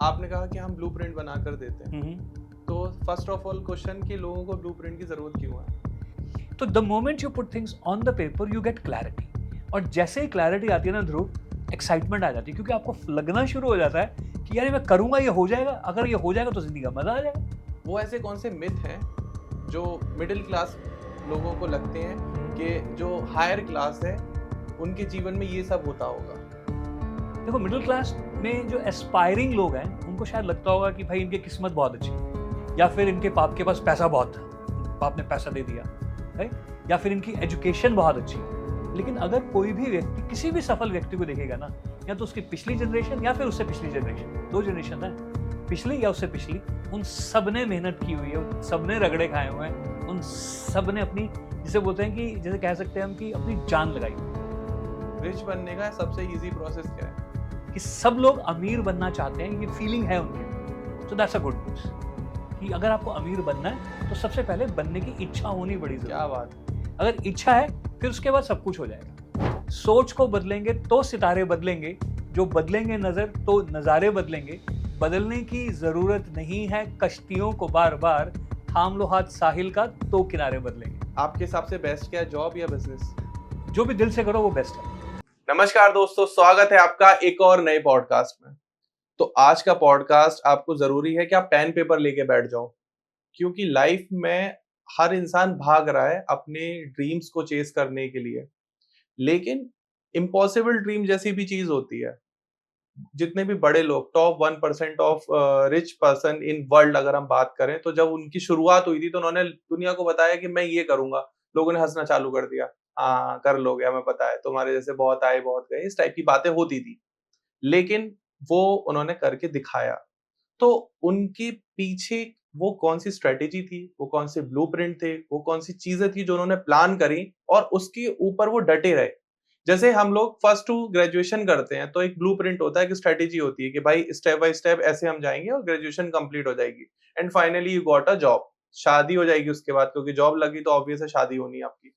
आपने कहा कि हम ब्लूप्रिंट बना कर देते हैं, तो फर्स्ट ऑफ ऑल क्वेश्चन कि लोगों को ब्लूप्रिंट की जरूरत क्यों है? तो the moment you put things on the paper you get clarity, और जैसे ही क्लैरिटी आती है ना ध्रुव, एक्साइटमेंट आ जाती है, क्योंकि आपको लगना शुरू हो जाता है कि यार मैं करूंगा, ये हो जाएगा, अगर ये हो जाएगा तो जिंदगी का मजा आ जाएगा। वो ऐसे कौन से मिथ हैं जो मिडिल क्लास लोगों को लगते हैं कि जो हायर क्लास है उनके जीवन में ये सब होता होगा? देखो, मिडिल क्लास में जो एस्पायरिंग लोग हैं उनको शायद लगता होगा कि भाई इनकी किस्मत बहुत अच्छी है, या फिर इनके बाप के पास पैसा बहुत था, बाप ने पैसा दे दिया, राइट, या फिर इनकी एजुकेशन बहुत अच्छी है। लेकिन अगर कोई भी व्यक्ति किसी भी सफल व्यक्ति को देखेगा ना, या तो उसकी पिछली जनरेशन या फिर उससे पिछली जनरेशन, दो जनरेशन है, पिछली या उससे पिछली, उन सब ने मेहनत की हुई है, उन सब ने रगड़े खाए हुए हैं, उन सब ने अपनी, जिसे बोलते हैं कि, जैसे कह सकते हैं हम कि अपनी जान लगाई। रिच बनने का सबसे इजी प्रोसेस क्या है? कि सब लोग अमीर बनना चाहते हैं, ये फीलिंग है उनके। So that's a good news कि अगर आपको अमीर बनना है तो सबसे पहले बनने की इच्छा होनी बड़ी जरूरी है। क्या बात है। अगर इच्छा है फिर उसके बाद सब कुछ हो जाएगा। सोच को बदलेंगे तो सितारे बदलेंगे, जो बदलेंगे नजर तो नजारे बदलेंगे। बदलने की जरूरत नहीं है कश्तियों को बार बार, थाम लो हाथ साहिल का तो किनारे बदलेंगे। आपके हिसाब से बेस्ट क्या है, जॉब या बिजनेस? जो भी दिल से करो वो बेस्ट है। नमस्कार दोस्तों, स्वागत है आपका एक और नए पॉडकास्ट में। तो आज का पॉडकास्ट आपको जरूरी है कि आप पेन पेपर लेके बैठ जाओ, क्योंकि लाइफ में हर इंसान भाग रहा है अपने ड्रीम्स को चेस करने के लिए। लेकिन इम्पॉसिबल ड्रीम जैसी भी चीज होती है। जितने भी बड़े लोग, top 1% of rich person in world अगर हम बात करें, तो जब उनकी शुरुआत हुई थी तो उन्होंने दुनिया को बताया कि मैं ये करूंगा। लोगों ने हंसना चालू कर दिया, हाँ कर लोगे, हमें पता है, तुम्हारे जैसे बहुत आए बहुत गए, इस टाइप की बातें होती थी। लेकिन वो उन्होंने करके दिखाया। तो उनके पीछे वो कौन सी स्ट्रेटेजी थी, वो कौन से ब्लूप्रिंट थे, वो कौन सी चीजें थी जो उन्होंने प्लान करी और उसके ऊपर वो डटे रहे। जैसे हम लोग फर्स्ट टू ग्रेजुएशन करते हैं तो एक ब्लूप्रिंट होता है, कि स्ट्रेटेजी होती है कि भाई स्टेप बाय स्टेप ऐसे हम जाएंगे और ग्रेजुएशन कंप्लीट हो जाएगी and finally you got a job. शादी हो जाएगी उसके बाद, क्योंकि जॉब लगी तो ऑब्वियस है शादी होनी है आपकी।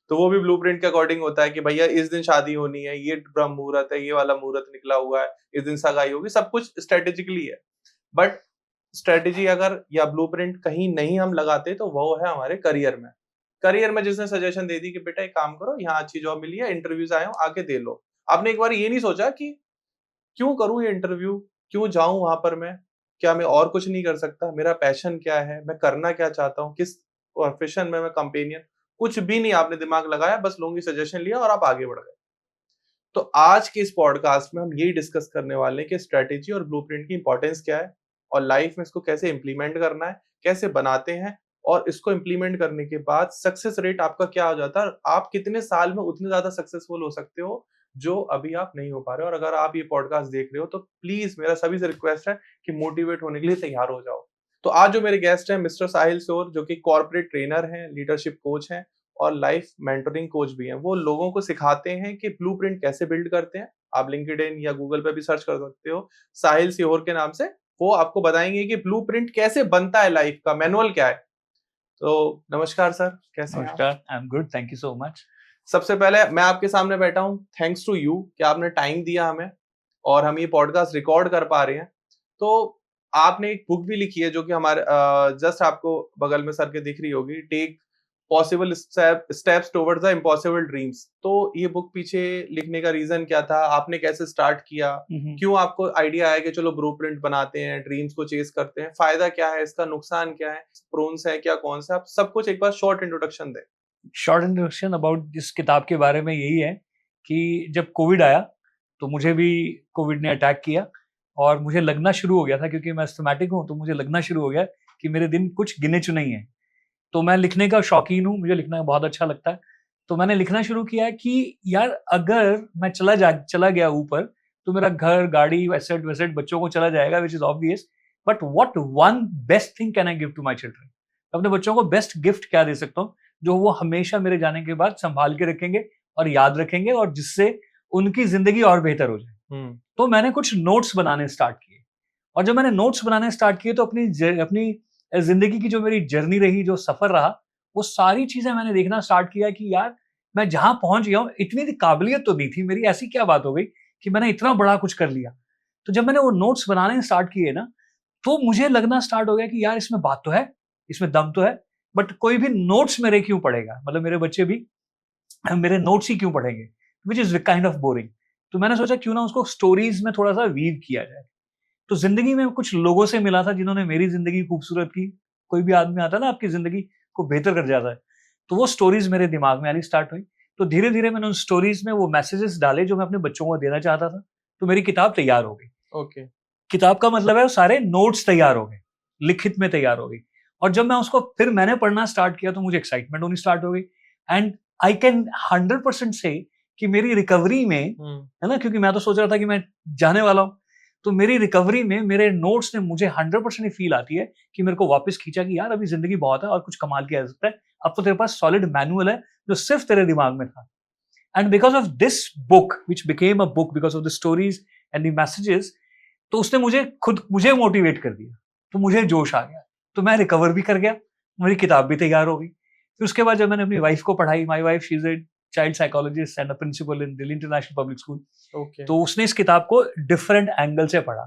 तो वो भी ब्लूप्रिंट के अकॉर्डिंग होता है कि भैया इस दिन शादी होनी है, ये ब्रह्म मुहूर्त है, ये वाला मुहूर्त निकला हुआ है, इस दिन सगाई होगी, सब कुछ स्ट्रेटेजिकली है। बट स्ट्रेटेजी अगर या ब्लूप्रिंट कहीं नहीं हम लगाते तो वो है हमारे करियर में। करियर में जिसने सजेशन दे दी कि बेटा एक काम करो, यहाँ अच्छी जॉब मिली है, इंटरव्यूज आए हो, आके दे लो। आपने एक बार ये नहीं सोचा कि क्यों करूं ये इंटरव्यू, क्यों जाऊं वहां पर मैं, क्या मैं और कुछ नहीं कर सकता, मेरा पैशन क्या है, मैं करना क्या चाहता हूँ, किस प्रोफेशन में मैं कंपेनियन, कुछ भी नहीं आपने दिमाग लगाया, बस लोगों की सजेशन लिया और आप आगे बढ़ गए। तो आज के इस पॉडकास्ट में हम यही डिस्कस करने वाले हैं कि स्ट्रेटेजी और ब्लूप्रिंट की इंपॉर्टेंस क्या है और लाइफ में इसको कैसे इंप्लीमेंट करना है, कैसे बनाते हैं, और इसको इंप्लीमेंट करने के बाद सक्सेस रेट आपका क्या हो जाता है, आप कितने साल में उतने ज्यादा सक्सेसफुल हो सकते हो जो अभी आप नहीं हो पा रहे हो। और अगर आप ये पॉडकास्ट देख रहे हो तो प्लीज मेरा सभी से रिक्वेस्ट है कि मोटिवेट होने के लिए तैयार हो जाओ। तो आज जो मेरे गेस्ट हैं मिस्टर साहिल सोर, जो कि कॉर्पोरेट ट्रेनर हैं, लीडरशिप कोच हैं और लाइफ मेंटरिंग कोच भी हैं। वो लोगों को सिखाते हैं कि ब्लूप्रिंट कैसे बिल्ड करते हैं। आप लिंक्डइन या गूगल पे भी सर्च कर सकते हो साहिल सिहोर के नाम से। वो आपको बताएंगे कि ब्लूप्रिंट कैसे बनता है, लाइफ का मैनुअल क्या है। तो नमस्कार सर, कैसे हैं आप? नमस्कार, I am good, thank you so much. सबसे पहले मैं आपके सामने बैठा हूँ थैंक्स टू यू कि आपने टाइम दिया हमें और हम ये पॉडकास्ट रिकॉर्ड कर पा रहे हैं। तो आपने एक बुक भी लिखी है जो कि हमारे जस्ट आपको बगल में सर के दिख रही होगी, take possible steps towards the impossible dreams. तो ये बुक पीछे लिखने का रीजन क्या था, आपने कैसे स्टार्ट किया, क्यों आपको आइडिया आया कि चलो ब्लूप्रिंट बनाते हैं, ड्रीम्स को चेस करते हैं, फायदा क्या है इसका, नुकसान क्या है, प्रोन्स है क्या, कौन सा, आप सब कुछ एक बार शॉर्ट इंट्रोडक्शन दें। शॉर्ट इंट्रोडक्शन अबाउट इस किताब के बारे में यही है कि जब कोविड आया तो मुझे भी कोविड ने अटैक किया और मुझे लगना शुरू हो गया था, क्योंकि मैं एस्थमेटिक हूँ, तो मुझे लगना शुरू हो गया कि मेरे दिन कुछ गिने चुने ही हैं। तो मैं लिखने का शौकीन हूँ, मुझे लिखना बहुत अच्छा लगता है। तो मैंने लिखना शुरू किया कि यार अगर मैं चला गया ऊपर तो मेरा घर, गाड़ी, एसेट वेसेट बच्चों को चला जाएगा, which is obvious. But what one best thing can I give to my children? अपने बच्चों को बेस्ट गिफ्ट क्या दे सकता हूँ जो वो हमेशा मेरे जाने के बाद संभाल के रखेंगे और याद रखेंगे, और जिससे उनकी जिंदगी और बेहतर हो जाए। तो मैंने कुछ नोट्स बनाने स्टार्ट किए, और जब मैंने नोट्स बनाने स्टार्ट किए तो अपनी जिंदगी की जो मेरी जर्नी रही, जो सफर रहा, वो सारी चीजें मैंने देखना स्टार्ट किया कि यार मैं जहां पहुंच गया हूँ, इतनी काबिलियत तो नहीं थी मेरी, ऐसी क्या बात हो गई कि मैंने इतना बड़ा कुछ कर लिया। तो जब मैंने वो नोट्स बनाने स्टार्ट किए ना, तो मुझे लगना स्टार्ट हो गया कि यार इसमें बात तो है, इसमें दम तो है, बट कोई भी नोट्स मेरे क्यों पढ़ेगा, मतलब मेरे बच्चे भी मेरे नोट्स ही क्यों पढ़ेंगे, which is kind of boring. तो मैंने सोचा क्यों ना उसको स्टोरीज में थोड़ा सा वीव किया जाए। तो जिंदगी में कुछ लोगों से मिला था जिन्होंने मेरी जिंदगी खूबसूरत की। कोई भी आदमी आता है ना आपकी जिंदगी को बेहतर कर जाता है, तो वो स्टोरीज मेरे दिमाग में आनी स्टार्ट हुई। तो धीरे धीरे मैंने उन स्टोरीज में वो मैसेजेस डाले जो मैं अपने बच्चों को देना चाहता था। तो मेरी किताब तैयार हो गई। ओके। किताब का मतलब है वो सारे नोट्स तैयार हो गए, लिखित में तैयार हो गई। और जब मैं उसको फिर मैंने पढ़ना स्टार्ट किया तो मुझे एक्साइटमेंट होनी स्टार्ट हो गई। एंड आई कैन 100% से कि मेरी रिकवरी में, है ना, क्योंकि मैं तो सोच रहा था कि मैं जाने वाला हूं, तो मेरी रिकवरी में मेरे नोट्स ने मुझे 100% फील आती है कि मेरे को वापस खींचा कि यार अभी जिंदगी बहुत है और कुछ कमाल किया जा सकता है। अब तो तेरे पास सॉलिड मैनुअल है जो सिर्फ तेरे दिमाग में था। And because of this book which became a book, because of the stories and the messages, तो उसने मुझे मोटिवेट कर दिया। तो मुझे जोश आ गया, तो मैं रिकवर भी कर गया, मेरी किताब भी तैयार हो गई। फिर उसके बाद जब मैंने अपनी वाइफ को पढ़ाई, my wife she is a child psychologist and a principal in Delhi International Public School. Okay. तो उसने इस किताब को डिफरेंट एंगल से पढ़ा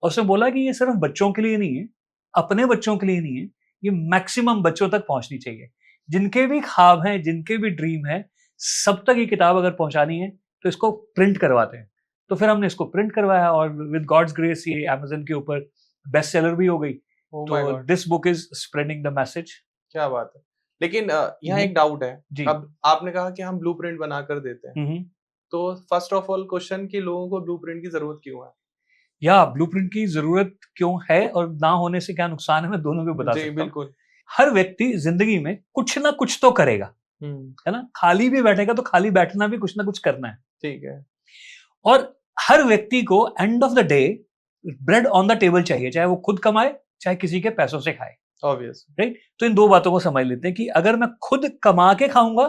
और उसने बोला कि ये सिर्फ बच्चों के लिए नहीं है, अपने बच्चों के लिए नहीं है, ये मैक्सिमम बच्चों तक पहुंचनी चाहिए। जिनके भी ख्वाब हैं, जिनके भी ड्रीम है, सब तक ये किताब अगर पहुंचानी है तो इसको प्रिंट करवाते हैं। तो फिर हमने इसको प्रिंट करवाया और विद गॉड्स ग्रेस ये अमेज़न के ऊपर बेस्ट सेलर भी हो गई। ओह माय तो God, this book is spreading the message. क्या बात है। लेकिन यहाँ एक डाउट है। जी। अब आपने कहा कि हम ब्लूप्रिंट बनाकर देते हैं, तो फर्स्ट ऑफ ऑल क्वेश्चन कि लोगों को ब्लूप्रिंट की जरूरत क्यों है? या ब्लूप्रिंट की जरूरत क्यों है और ना होने से क्या नुकसान है, मैं दोनों को बता जी सकता हूँ। बिल्कुल। हर व्यक्ति जिंदगी में कुछ ना कुछ तो करेगा, है ना, खाली भी बैठेगा तो खाली बैठना भी कुछ ना कुछ करना है। ठीक है। और हर व्यक्ति को end of the day bread on the table चाहिए, चाहे वो खुद कमाए चाहे किसी के पैसों से खाए, ऑब्वियस। राइट। तो इन दो बातों को समझ लेते हैं कि अगर मैं खुद कमा के खाऊंगा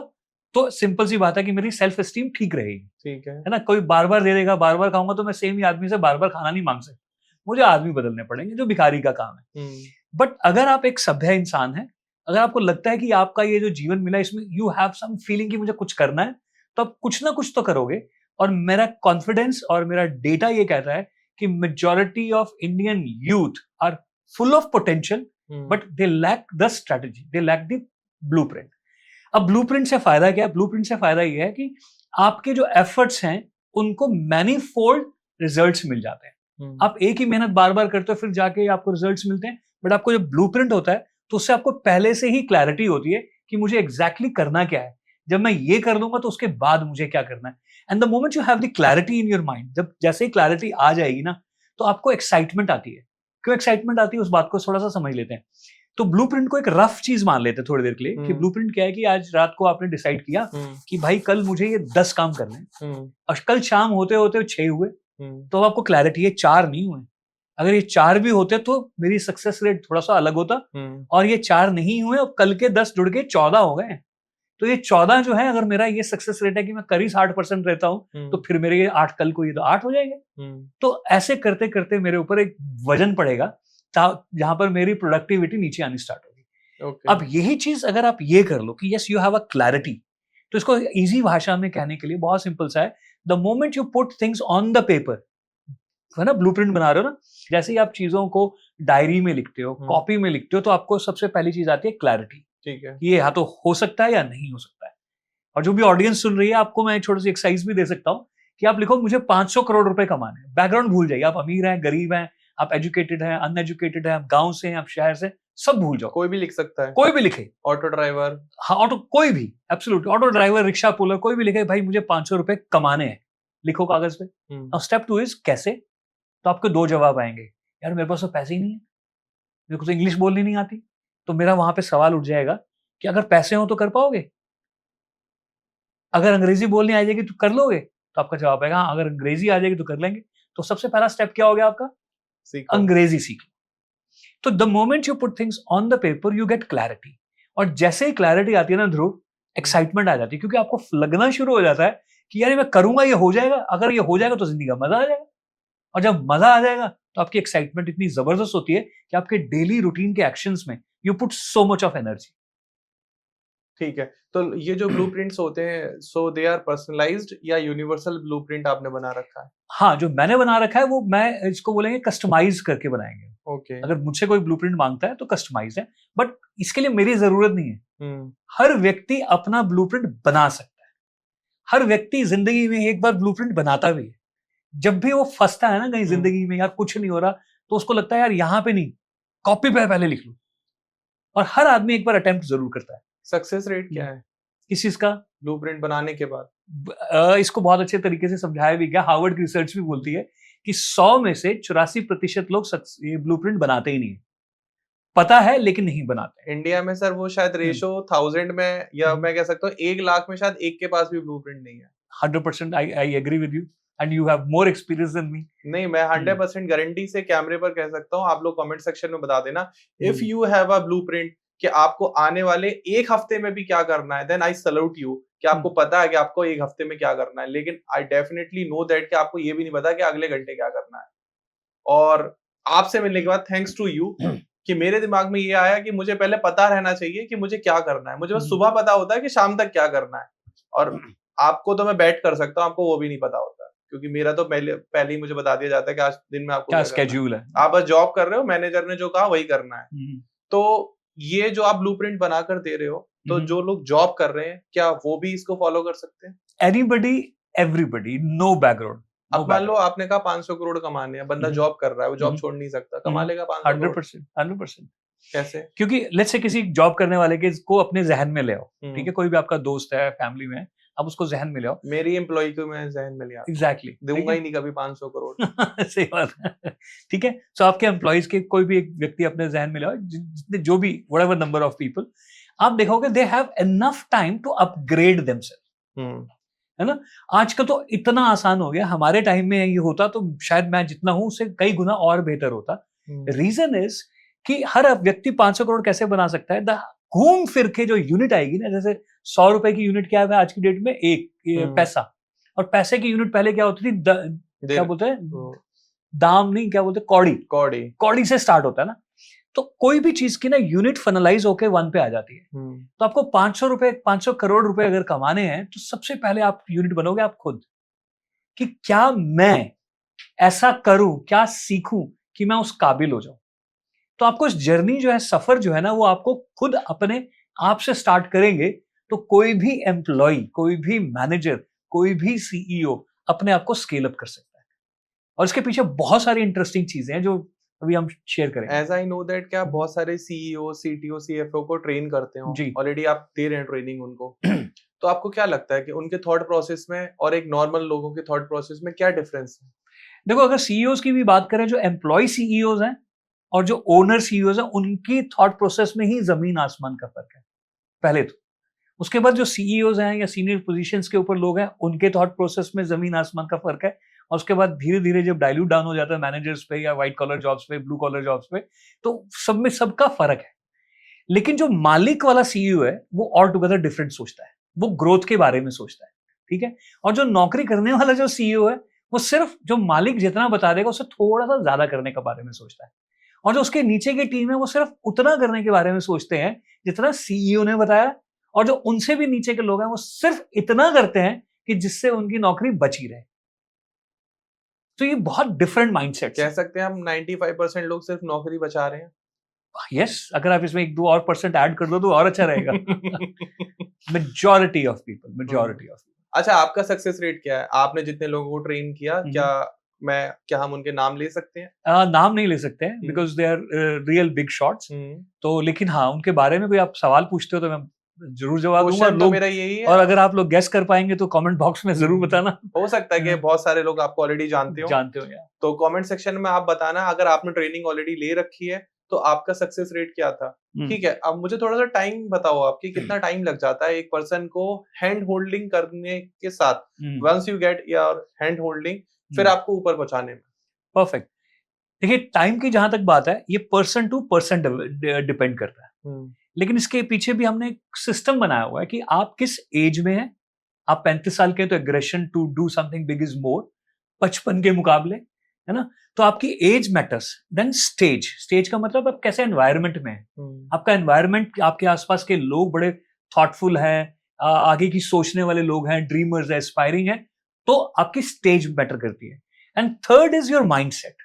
तो सिंपल सी बात है कि मेरी सेल्फ एस्टीम ठीक रहेगी, ठीक है ना। कोई बार बार दे देगा, बार बार खाऊंगा तो मैं सेम ही आदमी से बार बार खाना नहीं मांग सकता, मुझे आदमी बदलने पड़ेंगे, जो भिखारी का काम है। बट अगर आप एक सभ्य इंसान है, अगर आपको लगता है कि आपका ये जो जीवन मिला इसमें यू हैव सम फीलिंग कि मुझे कुछ करना है, तो आप कुछ ना कुछ तो करोगे। और मेरा कॉन्फिडेंस और मेरा डेटा ये कहता है कि majority of Indian youth are full of potential, but they lack the strategy, they lack the blueprint. अब ब्लूप्रिंट से फायदा क्या है? ब्लूप्रिंट से फायदा ये है कि आपके जो एफर्ट्स हैं उनको मैनीफोल्ड रिजल्ट्स मिल जाते हैं। आप एक ही मेहनत बार बार करते हो फिर जाके आपको रिजल्ट्स मिलते हैं, बट आपको जब ब्लूप्रिंट होता है तो उससे आपको पहले से ही क्लैरिटी होती है कि मुझे एग्जैक्टली करना क्या है, जब मैं ये कर दूंगा तो उसके बाद मुझे क्या करना है। And the moment you have the clarity in your mind, जब जैसे ही क्लैरिटी आ जाएगी ना, तो आपको एक्साइटमेंट आती है। क्यों एक्साइटमेंट आती है उस बात को थोड़ा सा समझ लेते हैं। तो ब्लूप्रिंट को एक रफ चीज मान लेते हैं थोड़ी देर के लिए कि ब्लूप्रिंट क्या है कि आज रात को आपने डिसाइड किया कि भाई कल मुझे ये 10 काम करने हैं, और कल शाम होते होते 6 हुए, तो आपको क्लैरिटी है 4 नहीं हुए। अगर ये 4 भी होते तो मेरी सक्सेस रेट थोड़ा सा अलग होता, और ये 4 नहीं हुए और कल के 10 जुड़ के 14 हो गए। तो ये 14 जो है, अगर मेरा ये सक्सेस रेट है कि मैं करीब 60% रहता हूं, तो फिर मेरे ये 8 कल को ये तो 8 हो जाएंगे। तो ऐसे करते करते मेरे ऊपर एक वजन पड़ेगा जहां पर मेरी प्रोडक्टिविटी नीचे आनी स्टार्ट होगी। Okay. अब यही चीज अगर आप ये कर लो कि yes you have a clarity, तो इसको इजी भाषा में कहने के लिए बहुत सिंपल सा है, the moment you put things on the paper, है ना, ब्लूप्रिंट बना रहे हो ना, जैसे ही आप चीजों को डायरी में लिखते हो, कॉपी में लिखते हो, तो आपको सबसे पहली चीज आती है क्लैरिटी। ठीक है। ये या तो हो सकता है या नहीं हो सकता है। और जो भी ऑडियंस सुन रही है, आपको मैं छोटी सी एक्सरसाइज भी दे सकता हूँ कि आप लिखो मुझे 500 करोड़ रुपए कमाने हैं। बैकग्राउंड भूल जाइए, आप अमीर हैं, गरीब हैं, आप एजुकेटेड हैं, अनएजुकेटेड हैं, आप गांव से हैं, आप शहर से, सब भूल जाओ। कोई भी लिख सकता है, कोई भी लिखे, ऑटो ड्राइवर, हाँ ऑटो, कोई भी, absolutely, auto driver, rickshaw puller, कोई भी लिखे भाई मुझे 500 रुपए कमाने हैं, लिखो कागज पे। अब स्टेप 2 इज कैसे? तो आपको 2 जवाब आएंगे, यार मेरे पास तो पैसे ही नहीं है, मेरे को तो इंग्लिश बोलनी नहीं आती। तो मेरा वहां पे सवाल उठ जाएगा कि अगर पैसे हो तो कर पाओगे, अगर अंग्रेजी बोलनी आ जाएगी तो कर लोगे? तो आपका जवाब आएगा हाँ, अगर अंग्रेजी आ जाएगी तो कर लेंगे। तो सबसे पहला स्टेप क्या हो गया आपका? अंग्रेजी सीख लो। तो the moment you put things on the paper you get clarity, और जैसे ही क्लैरिटी आती है ना ध्रुव, एक्साइटमेंट आ जाती है, क्योंकि आपको लगना शुरू हो जाता है कि यार मैं करूंगा, ये हो जाएगा, अगर ये हो जाएगा तो जिंदगी का मजा आ जाएगा। और जब मजा आ जाएगा तो आपकी एक्साइटमेंट इतनी जबरदस्त होती है कि आपके डेली रूटीन के एक्शंस में you put so much of energy. ठीक है, तो ये जो ब्लूप्रिंट्स होते हैं, सो दे आर पर्सनलाइज्ड या यूनिवर्सल ब्लूप्रिंट आपने बना रखा है? हाँ, जो मैंने बना रखा है वो मैं इसको बोलेंगे कस्टमाइज करके बनाएंगे। ओके। अगर मुझसे कोई ब्लूप्रिंट मांगता है तो कस्टमाइज है, बट इसके लिए मेरी जरूरत नहीं है। हम्म। हर व्यक्ति अपना ब्लूप्रिंट बना सकता है। हर व्यक्ति जिंदगी में एक बार ब्लूप्रिंट बनाता भी है। जब भी वो फंसता है ना कहीं जिंदगी में, यार कुछ नहीं हो रहा, तो उसको लगता है यार यहाँ पे नहीं, कॉपी पे पहले लिख लो। और हर आदमी एक बार अटेम्प्ट जरूर करता है। सक्सेस रेट क्या है किस चीज का? ब्लूप्रिंट बनाने के बाद? इसको बहुत अच्छे तरीके से समझाया भी गया। हार्वर्ड की रिसर्च भी बोलती है कि 100 में से 84% लोग ये ब्लूप्रिंट बनाते ही नहीं है। पता है लेकिन नहीं बनाते। इंडिया में सर वो शायद रेशो 1000 में, या मैं कह सकता हूँ 1 लाख में शायद एक के पास भी ब्लूप्रिंट नहीं है। 100% I agree with you and you have more experience than me. नहीं, मैं 100% गारंटी से कैमरे पर कह सकता हूँ। आप लोग कमेंट सेक्शन में बता देना if you have a blueprint कि आपको आने वाले एक हफ्ते में भी क्या करना है, देन आई सल्यूट यू कि आपको पता है कि आपको एक हफ्ते में क्या करना है। लेकिन आई डेफिनेटली नो दैट कि आपको ये भी नहीं पता कि अगले घंटे क्या करना है। और आपसे मिलने के बाद थैंक्स टू यू कि मेरे दिमाग में ये आया कि मुझे पहले पता रहना चाहिए कि मुझे क्या करना है। मुझे बस सुबह पता होता है कि शाम तक क्या करना है, और आपको तो मैं बैट कर सकता हूँ, आपको वो भी नहीं पता होता, क्योंकि मेरा तो पहले ही मुझे बता दिया जाता है कि आज दिन में आपको क्या क्या स्केड्यूल है। आप बस जॉब कर रहे हो, मैनेजर ने जो कहा वही करना है। तो ये जो आप ब्लूप्रिंट बनाकर दे रहे हो, तो जो लोग जॉब कर रहे हैं क्या वो भी इसको फॉलो कर सकते हैं? Anybody, everybody, no background. अब मान लो आपने कहा 500 करोड़ कमाने हैं, बंदा जॉब कर रहा है, वो जॉब छोड़ नहीं सकता, कमा लेगा 500 करोड़? 100%। कैसे? क्योंकि लेट्स से किसी जॉब करने वाले के को अपने जहन में ले आओ, ठीक है, कोई भी आपका दोस्त है, फैमिली में, आप उसको जहन में ले आओ। मेरी एम्प्लॉय को मैं जहन में ले आता हूं। एग्जैक्टली, दूंगा ही नहीं कभी 500 करोड़। सही बात है। ठीक है, सो आपके एम्प्लॉइज के कोई भी एक व्यक्ति अपने जहन में ले आओ, जितने जो भी व्हाटएवर नंबर ऑफ पीपल, आप देखोगे they have enough time to upgrade themselves, है ना। आजकल तो इतना आसान हो गया, हमारे टाइम में ये होता तो शायद मैं जितना हूं उससे कई गुना और बेहतर होता। रीजन इज कि हर व्यक्ति 500 करोड़ कैसे बना सकता है। घूम फिर के जो यूनिट आएगी ना, जैसे 100 रुपए की यूनिट क्या है आज की डेट में, एक पैसा, और पैसे की यूनिट पहले क्या होती थी, क्या बोलते हैं, दाम नहीं, क्या बोलते, कौड़ी। कौड़ी से स्टार्ट होता है ना। तो कोई भी चीज की ना यूनिट फाइनलाइज होके 1 पे आ जाती है। तो आपको 500 करोड़ रुपए अगर कमाने हैं तो सबसे पहले आप यूनिट बनोगे आप खुद, कि क्या मैं ऐसा करूं, क्या सीखूं कि मैं उस काबिल हो जाऊं। तो आपको इस जर्नी जो है, सफर जो है ना, वो आपको खुद अपने आप से स्टार्ट करेंगे। तो कोई भी एम्प्लॉय, कोई भी मैनेजर, कोई भी सीईओ अपने आप को स्केल अप कर सकता है। और इसके पीछे बहुत सारी इंटरेस्टिंग चीजें हैं जो अभी हम शेयर करेंगे। एज आई नो दैट क्या बहुत सारे सीईओ, सीटीओ, सीएफओ को ट्रेन करते हो, ऑलरेडी आप दे रहे हैं ट्रेनिंग उनको। तो आपको क्या लगता है कि उनके थॉट प्रोसेस में और एक नॉर्मल लोगों के थॉट प्रोसेस में क्या डिफरेंस है? देखो, अगर सीईओज की भी बात करें, जो एम्प्लॉय सीईओज हैं और जो ओनर सीईओज हैं, उनकी थॉट प्रोसेस में ही जमीन आसमान का फर्क है पहले तो। उसके बाद जो सीईओज हैं या सीनियर पोजीशंस के ऊपर लोग हैं, उनके थॉट प्रोसेस में जमीन आसमान का फर्क है। और उसके बाद धीरे धीरे जब डाइल्यूट डाउन हो जाता है मैनेजर्स पे या व्हाइट कॉलर जॉब्स पे, ब्लू कॉलर जॉब्स पे, तो सब में सबका फर्क है। लेकिन जो मालिक वाला सीईओ है वो ऑल टुगेदर डिफरेंट सोचता है, वो ग्रोथ के बारे में सोचता है, ठीक है। और जो नौकरी करने वाला जो सीईओ है, वो सिर्फ जो मालिक जितना बता देगा उससे थोड़ा सा ज्यादा करने के बारे में सोचता है। और जो उसके नीचे की टीम है वो सिर्फ उतना करने के बारे में सोचते हैं जितना सीईओ ने बताया। और जो उनसे भी नीचे के लोग हैं वो सिर्फ इतना करते हैं कि जिससे उनकी नौकरी बची रहे। तो ये बहुत डिफरेंट माइंडसेट। कह सकते हैं हम 95% लोग सिर्फ नौकरी बचा रहे हैं। यस, अगर आप इसमें 1-2 और % ऐड कर दो तो और अच्छा रहेगा। Majority of people. अच्छा, आपका सक्सेस रेट क्या है? आपने जितने लोगों को ट्रेन किया, क्या हम उनके नाम ले सकते हैं? नाम नहीं ले सकते हैं because they are real big shots. तो लेकिन हाँ, उनके बारे में कोई आप सवाल पूछते हो तो मैं जरूर जवाब दूंगा। तो मेरा यही है। और अगर आप लोग गेस कर पाएंगे तो कमेंट बॉक्स में जरूर बताना। हो सकता है कि बहुत सारे लोग आपको ऑलरेडी जानते हो यार। तो कमेंट सेक्शन में आप बताना अगर आपने ट्रेनिंग ऑलरेडी ले रखी है तो आपका सक्सेस रेट क्या था। ठीक है, अब मुझे थोड़ा सा टाइम बताओ आपकी, कितना टाइम लग जाता है एक पर्सन को हैंड होल्डिंग करने के साथ, once you get your hand holding, फिर आपको ऊपर पहुंचाने में? परफेक्ट। देखिए, टाइम की जहां तक बात है, ये पर्सन टू पर्सन डिपेंड करता है। लेकिन इसके पीछे भी हमने एक सिस्टम बनाया हुआ है कि आप किस एज में हैं। आप 35 साल के हैं तो aggression to do something big is more 55 के मुकाबले, है ना। तो आपकी एज मैटर्स। देन स्टेज का मतलब आप कैसे एनवायरनमेंट में हैं। आपका एनवायरनमेंट, आपके आसपास के लोग बड़े थॉटफुल हैं, आगे की सोचने वाले लोग हैं, ड्रीमर्स है, एस्पायरिंग है, तो आपकी स्टेज मैटर करती है। And third is your mindset,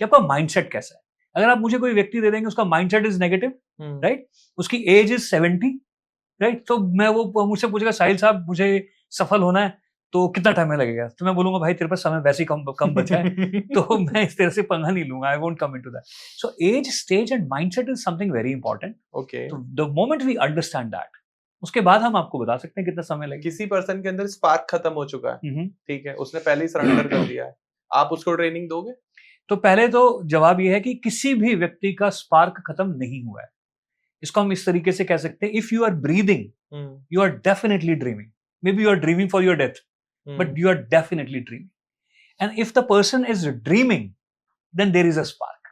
कि आपका माइंडसेट कैसा है। अगर आप मुझे कोई व्यक्ति दे देंगे उसका माइंडसेट इज नेगेटिव, राइट, उसकी एज इज 70, राइट, तो मैं वो मुझसे पूछेगा साहिल साहब मुझे सफल होना है तो कितना टाइम लगेगा, तो मैं बोलूंगा भाई तेरे पास समय वैसे ही कम बचा है तो मैं इस तरह से पंगा नहीं लूंगा, I won't come into that. So age, stage and mindset is something very important. Okay, तो the moment we understand that, उसके बाद हम आपको बता सकते हैं कितना समय लगेगा। किसी पर्सन के अंदर स्पार्क खत्म हो चुका है, ठीक है, उसने पहले ही सरेंडर कर दिया है, आप उसको ट्रेनिंग दोगे? तो पहले तो जवाब ये है कि किसी भी व्यक्ति का स्पार्क खत्म नहीं हुआ है। इसको हम इस तरीके से कह सकते हैं, if you are breathing you are definitely dreaming, maybe you are dreaming for your death, but you are definitely dreaming. And if the person is dreaming, then there is a spark.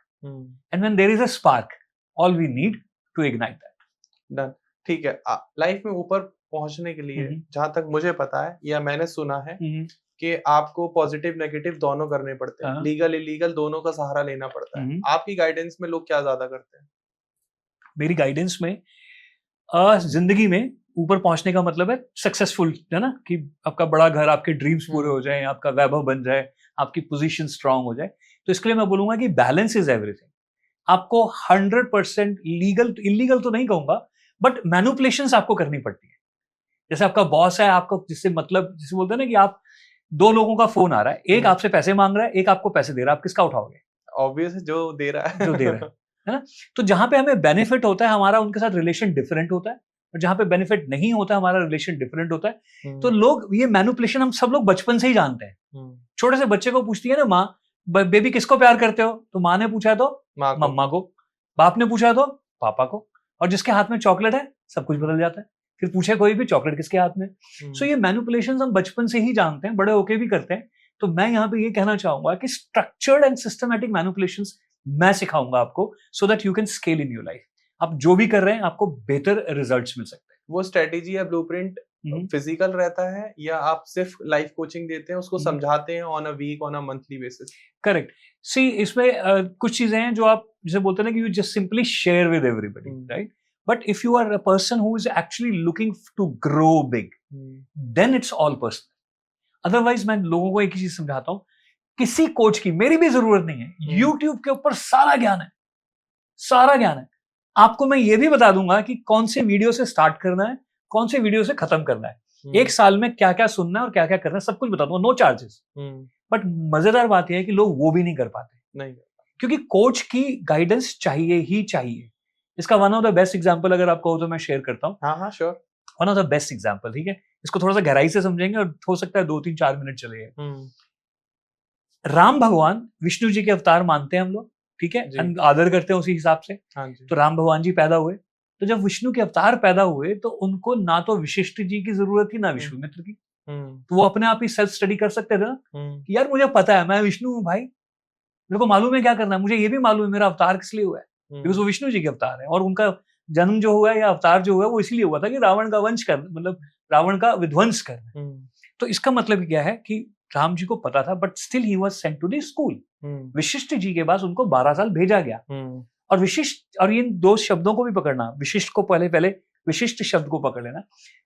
And when there is a spark, all we need to ignite that. Done. ठीक है, life में ऊपर पहुंचने के लिए जहां तक मुझे पता है या मैंने सुना है कि आपको पॉजिटिव नेगेटिव दोनों करने पड़ते हैं, लीगल इलीगल दोनों का सहारा लेना पड़ता है। आपकी गाइडेंस में लोग क्या ज्यादा करते हैं? मेरी गाइडेंस में जिंदगी में ऊपर पहुंचने का मतलब है सक्सेसफुल, है ना, कि आपका बड़ा घर, आपके ड्रीम्स पूरे हो जाएं, आपका वैभव बन जाए, आपकी पोजीशन स्ट्रांग हो जाए। तो इसके लिए मैं बोलूंगा कि बैलेंस इज एवरीथिंग। आपको 100% लीगल, इलीगल तो नहीं कहूंगा, बट मैनिपुलेशंस आपको करनी पड़ती है। जैसे आपका बॉस है, आपको जिससे मतलब, जिसे बोलते हैं ना कि आप दो लोगों का फोन आ रहा है, एक आपसे पैसे मांग रहा है, एक आपको पैसे दे रहा है, आप किसका उठाओगे? ऑब्वियस जो दे रहा है, जो दे रहा है ना। तो जहां पे हमें बेनिफिट होता है, हमारा उनके साथ रिलेशन डिफरेंट होता है, और जहां पे बेनिफिट नहीं होता है, हमारा रिलेशन डिफरेंट होता है। तो लोग ये मैनिपुलेशन हम सब लोग बचपन से ही जानते हैं। छोटे से बच्चे को पूछती है ना माँ, बेबी किसको प्यार करते हो, तो माँ ने पूछा तो मम्मा को, बाप ने पूछा तो पापा को, और जिसके हाथ में चॉकलेट है सब कुछ बदल जाता है। फिर पूछे कोई भी चॉकलेट किसके हाथ में। सो ये मैनिपुलेशन हम बचपन से ही जानते हैं, बड़े होके भी करते हैं। तो मैं यहाँ पे ये कहना चाहूंगा कि स्ट्रक्चर्ड एंड सिस्टमैटिक मैनिपुलेशंस मैं सिखाऊंगा आपको, so that you can scale in your life. आप जो भी कर रहे हैं आपको बेहतर रिजल्ट्स मिल सकते हैं। वो स्ट्रेटेजी या ब्लूप्रिंट फिजिकल रहता है या आप सिर्फ लाइफ कोचिंग देते हैं, उसको समझाते हैं on a week, on a monthly basis? Correct. See इसमें कुछ चीजें हैं जो आप जैसे बोलते हैं ना कि you just simply share with everybody, right, but if you are a person who is actually looking to grow big, then it's all personal. Otherwise मैं लोगों को एक ही चीज समझाता हूँ, किसी कोच की मेरी भी जरूरत नहीं है। यूट्यूब के ऊपर सारा ज्ञान है, सारा ज्ञान है। आपको मैं ये भी बता दूंगा कि कौन से वीडियो से स्टार्ट करना है, कौन से वीडियो से खत्म करना है, एक साल में क्या क्या सुनना है और क्या क्या करना है, सब कुछ बता दूंगा, नो चार्जेस। बट मजेदार बात यह है कि लोग वो भी नहीं कर पाते, नहीं, क्योंकि कोच की गाइडेंस चाहिए ही चाहिए। इसका one of the best example अगर आप कहो तो मैं शेयर करता हूँ। हाँ sure. One of the best example, ठीक है, इसको थोड़ा सा गहराई से समझेंगे और हो सकता है 2-3-4 मिनट चलेगा। राम भगवान विष्णु जी के अवतार मानते हैं हम लोग, ठीक है, आदर करते हैं उसी हिसाब से। तो राम भगवान जी पैदा हुए, तो जब विष्णु के अवतार पैदा हुए तो उनको ना तो विशिष्ट जी की जरूरत थी ना विश्वामित्र की। तो वो अपने आप ही सेल्फ स्टडी कर सकते थे ना कि यार मुझे पता है मैं विष्णु हूँ भाई, मेरे को मालूम है क्या करना है, मुझे ये भी मालूम है मेरा अवतार किस लिए हुआ है, बिकॉज वो विष्णु जी के अवतार है, और उनका जन्म जो हुआ है या अवतार जो हुआ है वो इसलिए हुआ था कि रावण का वंश करना, मतलब रावण का विध्वंस करना। तो इसका मतलब क्या है कि राम जी को पता था, but still he was sent to the school. Vashishtha ji के पास उनको 12 साल भेजा गया। और विशिष्ट, और इन दो शब्दों को भी पकड़ना, विशिष्ट को पहले विशिष्ट शब्द को पकड़ लेना।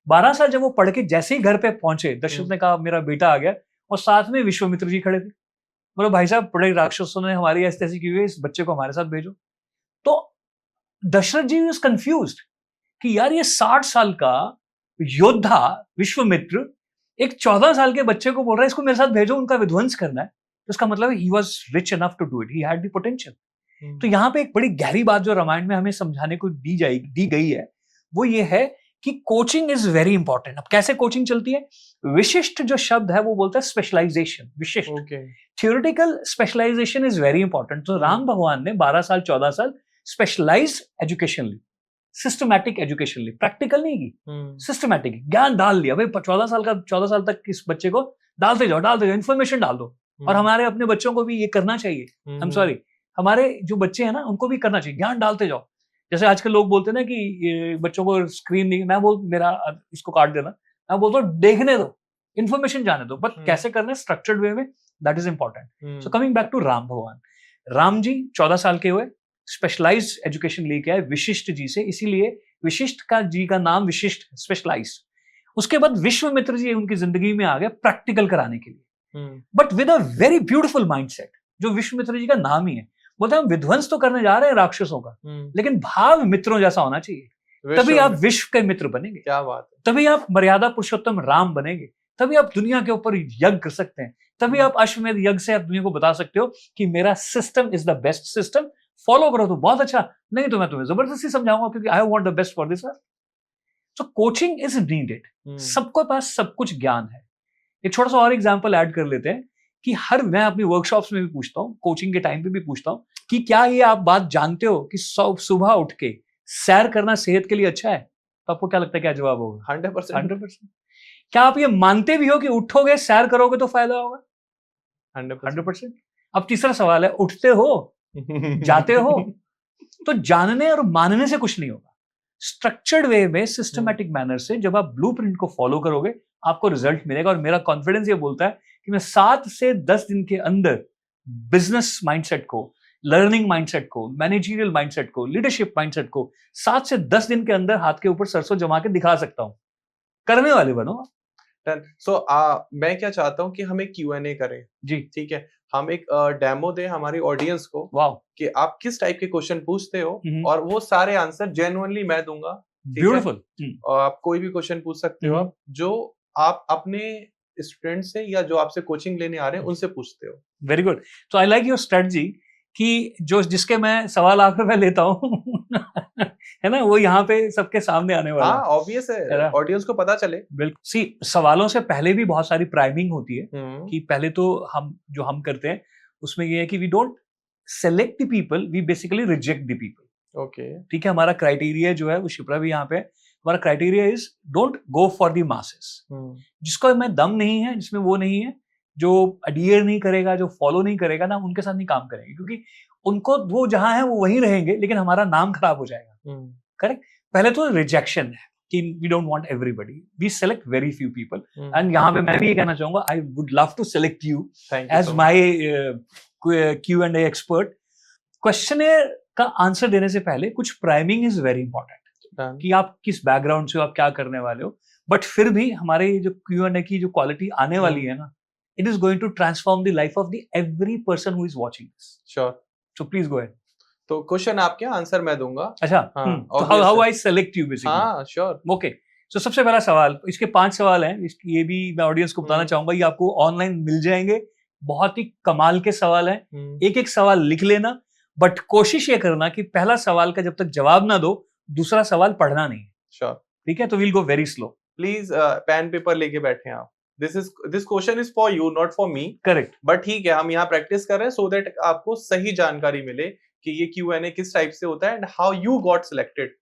12 साल जब वो पढ़ के जैसे ही घर पे पहुंचे, दशरथ ने कहा मेरा बेटा आ गया, और साथ में विश्वामित्र जी खड़े थे। बोलो भाई साहब बड़े राक्षसों ने हमारी ऐसी की हुई, इस बच्चे को हमारे साथ भेजो। तो दशरथ जी वाज कंफ्यूज्ड कि यार ये 60 साल का योद्धा विश्वामित्र एक 14 साल के बच्चे को बोल रहा है इसको मेरे साथ भेजो, उनका विध्वंस करना है। तो इसका मतलब he was rich enough to do it, he had the potential. तो यहाँ पे एक बड़ी गहरी बात जो रामायण में हमें समझाने को दी गई है वो ये है कि कोचिंग इज वेरी इंपॉर्टेंट। अब कैसे कोचिंग चलती है? विशिष्ट जो शब्द है वो बोलता है स्पेशलाइजेशन, विशिष्ट। Theoretical specialization is very important. तो राम भगवान ने 12 साल 14 साल स्पेशलाइज्ड एजुकेशन ली, सिस्टमैटिक एजुकेशन ली, प्रैक्टिकल नहीं की, सिस्टमैटिक ज्ञान डाल लिया। भाई 14 साल तक इस बच्चे को डालते जाओ, इन्फॉर्मेशन डाल दो। और हमारे अपने बच्चों को भी ये करना चाहिए। आई एम सॉरी, हमारे जो बच्चे हैं ना उनको भी करना चाहिए, ज्ञान डालते जाओ। जैसे आजकल लोग बोलते हैं ना कि बच्चों को स्क्रीन नहीं, मैं बोल मेरा इसको काट देना, मैं बोलता हूँ देखने दो, इन्फॉर्मेशन जाने दो, बट कैसे करना है स्ट्रक्चर्ड वे में, that is important. So coming back to Ram भगवान, राम जी 14 साल के हुए, स्पेशलाइज्ड एजुकेशन लेके आए विशिष्ट जी से, इसीलिए विशिष्ट का जी का नाम विशिष्ट, स्पेशलाइज्ड। उसके बाद विश्वामित्र जी उनकी जिंदगी में आ गए प्रैक्टिकल कराने के लिए, but with a very beautiful mindset, जो विश्वामित्र जी का नाम ही है। बोलते हैं हम विध्वंस तो करने जा रहे हैं राक्षसों का, लेकिन भाव मित्रों जैसा होना चाहिए, तभी आप विश्व के मित्र बनेंगे। क्या बात है। तभी आप मर्यादा पुरुषोत्तम राम बनेंगे, तभी आप दुनिया के ऊपर यज्ञ कर सकते हैं, तभी आप अश्वमेध यज्ञ से आप दुनिया को बता सकते हो कि मेरा system is the best system, follow करो तो बहुत अच्छा, नहीं तो मैं तुम्हें जबरदस्ती समझाऊंगा क्योंकि I want the best for this earth. So coaching is needed. सबके पास सब कुछ ज्ञान है। एक छोटा सा और एग्जांपल ऐड कर लेते हैं कि मैं अपनी वर्कशॉप्स में भी पूछता हूँ, कोचिंग के टाइम पे भी पूछता हूँ कि क्या ये आप बात जानते हो कि सुबह उठ के सैर करना सेहत के लिए अच्छा है? तो आपको क्या लगता है क्या जवाब होगा? 100%। क्या आप ये मानते भी हो कि उठोगे सैर करोगे तो फायदा होगा? 100%। अब तीसरा सवाल है, उठते हो जाते हो? तो जानने और मानने से कुछ नहीं होगा। स्ट्रक्चर्ड वे में, सिस्टमैटिक मैनर से जब आप ब्लूप्रिंट को फॉलो करोगे आपको रिजल्ट मिलेगा। और मेरा कॉन्फिडेंस ये बोलता है कि मैं 7 से 10 दिन के अंदर बिजनेस माइंडसेट को, लर्निंग माइंडसेट को, मैनेजरियल माइंडसेट को, लीडरशिप माइंडसेट को 7 से 10 दिन के अंदर हाथ के ऊपर सरसों जमा के दिखा सकता हूं। करने वाले बनो। सो मैं क्या चाहता हूँ कि हम एक Q&A करें जी, ठीक है। हम एक डेमो दें हमारी ऑडियंस को, वाओ, कि आप किस टाइप के क्वेश्चन पूछते हो, और वो सारे आंसर जेन्युइनली मैं दूंगा। ब्यूटीफुल। और आप कोई भी क्वेश्चन पूछ सकते हो आप, जो आप अपने स्टूडेंट से या जो आपसे कोचिंग लेने आ रहे हैं उनसे पूछते हो। Very good. तो आई लाइक योर स्ट्रेटजी कि जो जिसके मैं सवाल आकर मैं लेता हूँ है ना, वो यहाँ पे सबके सामने आने वाला है। हाँ, ऑब्वियस है, ऑडियंस को पता चले। बिल्कुल। सी, सवालों से पहले भी बहुत सारी प्राइमिंग होती है कि पहले तो हम करते हैं उसमें ये है कि we don't select the people, we basically reject the people. Okay, ठीक है। हमारा क्राइटेरिया जो है वो शिप्रा भी यहाँ पे, हमारा criteria is don't go for the masses. जिसको में दम नहीं है, जिसमें वो नहीं है, जो अडियर नहीं करेगा, जो फॉलो नहीं करेगा ना, उनके साथ नहीं काम करेंगे, क्योंकि उनको वो जहां है वो वहीं रहेंगे, लेकिन हमारा नाम खराब हो जाएगा। करेक्ट। पहले तो रिजेक्शन है कि we don't want everybody, we select very few people. And यहाँ पे मैं भी ये कहना चाहूंगा, I would love to select you as my Q&A expert. Questioner का आंसर देने से पहले कुछ प्राइमिंग इज वेरी इंपॉर्टेंट कि आप किस बैकग्राउंड से हो, आप क्या करने वाले हो। बट फिर भी हमारे जो Q&A की जो क्वालिटी आने वाली है ना, it is going to transform the life of the every person who is watching this. Sure. So please go ahead. तो क्वेश्चन आपके, आंसर मैं दूंगा। अच्छा, तो how I select you basically? हाँ, sure. Okay. So सबसे पहला सवाल, इसके 5 सवाल हैं, ये भी मैं ऑडियंस को बताना चाहूंगा, ये आपको ऑनलाइन मिल जाएंगे। बहुत ही कमाल के सवाल हैं। एक एक सवाल लिख लेना, बट कोशिश ये करना कि पहला सवाल का जब तक जवाब ना दो, दूसरा सवाल पढ़ना नहीं। Sure. ठीक है, तो we'll go very slow. Please pen paper लेके बैठे आप। This question is for you, not for me. Correct. But ठीक है, हम यहाँ प्रैक्टिस कर रहे हैं सो दैट आपको सही जानकारी मिले कि ये Q&A किस टाइप से होता है and how you got selected.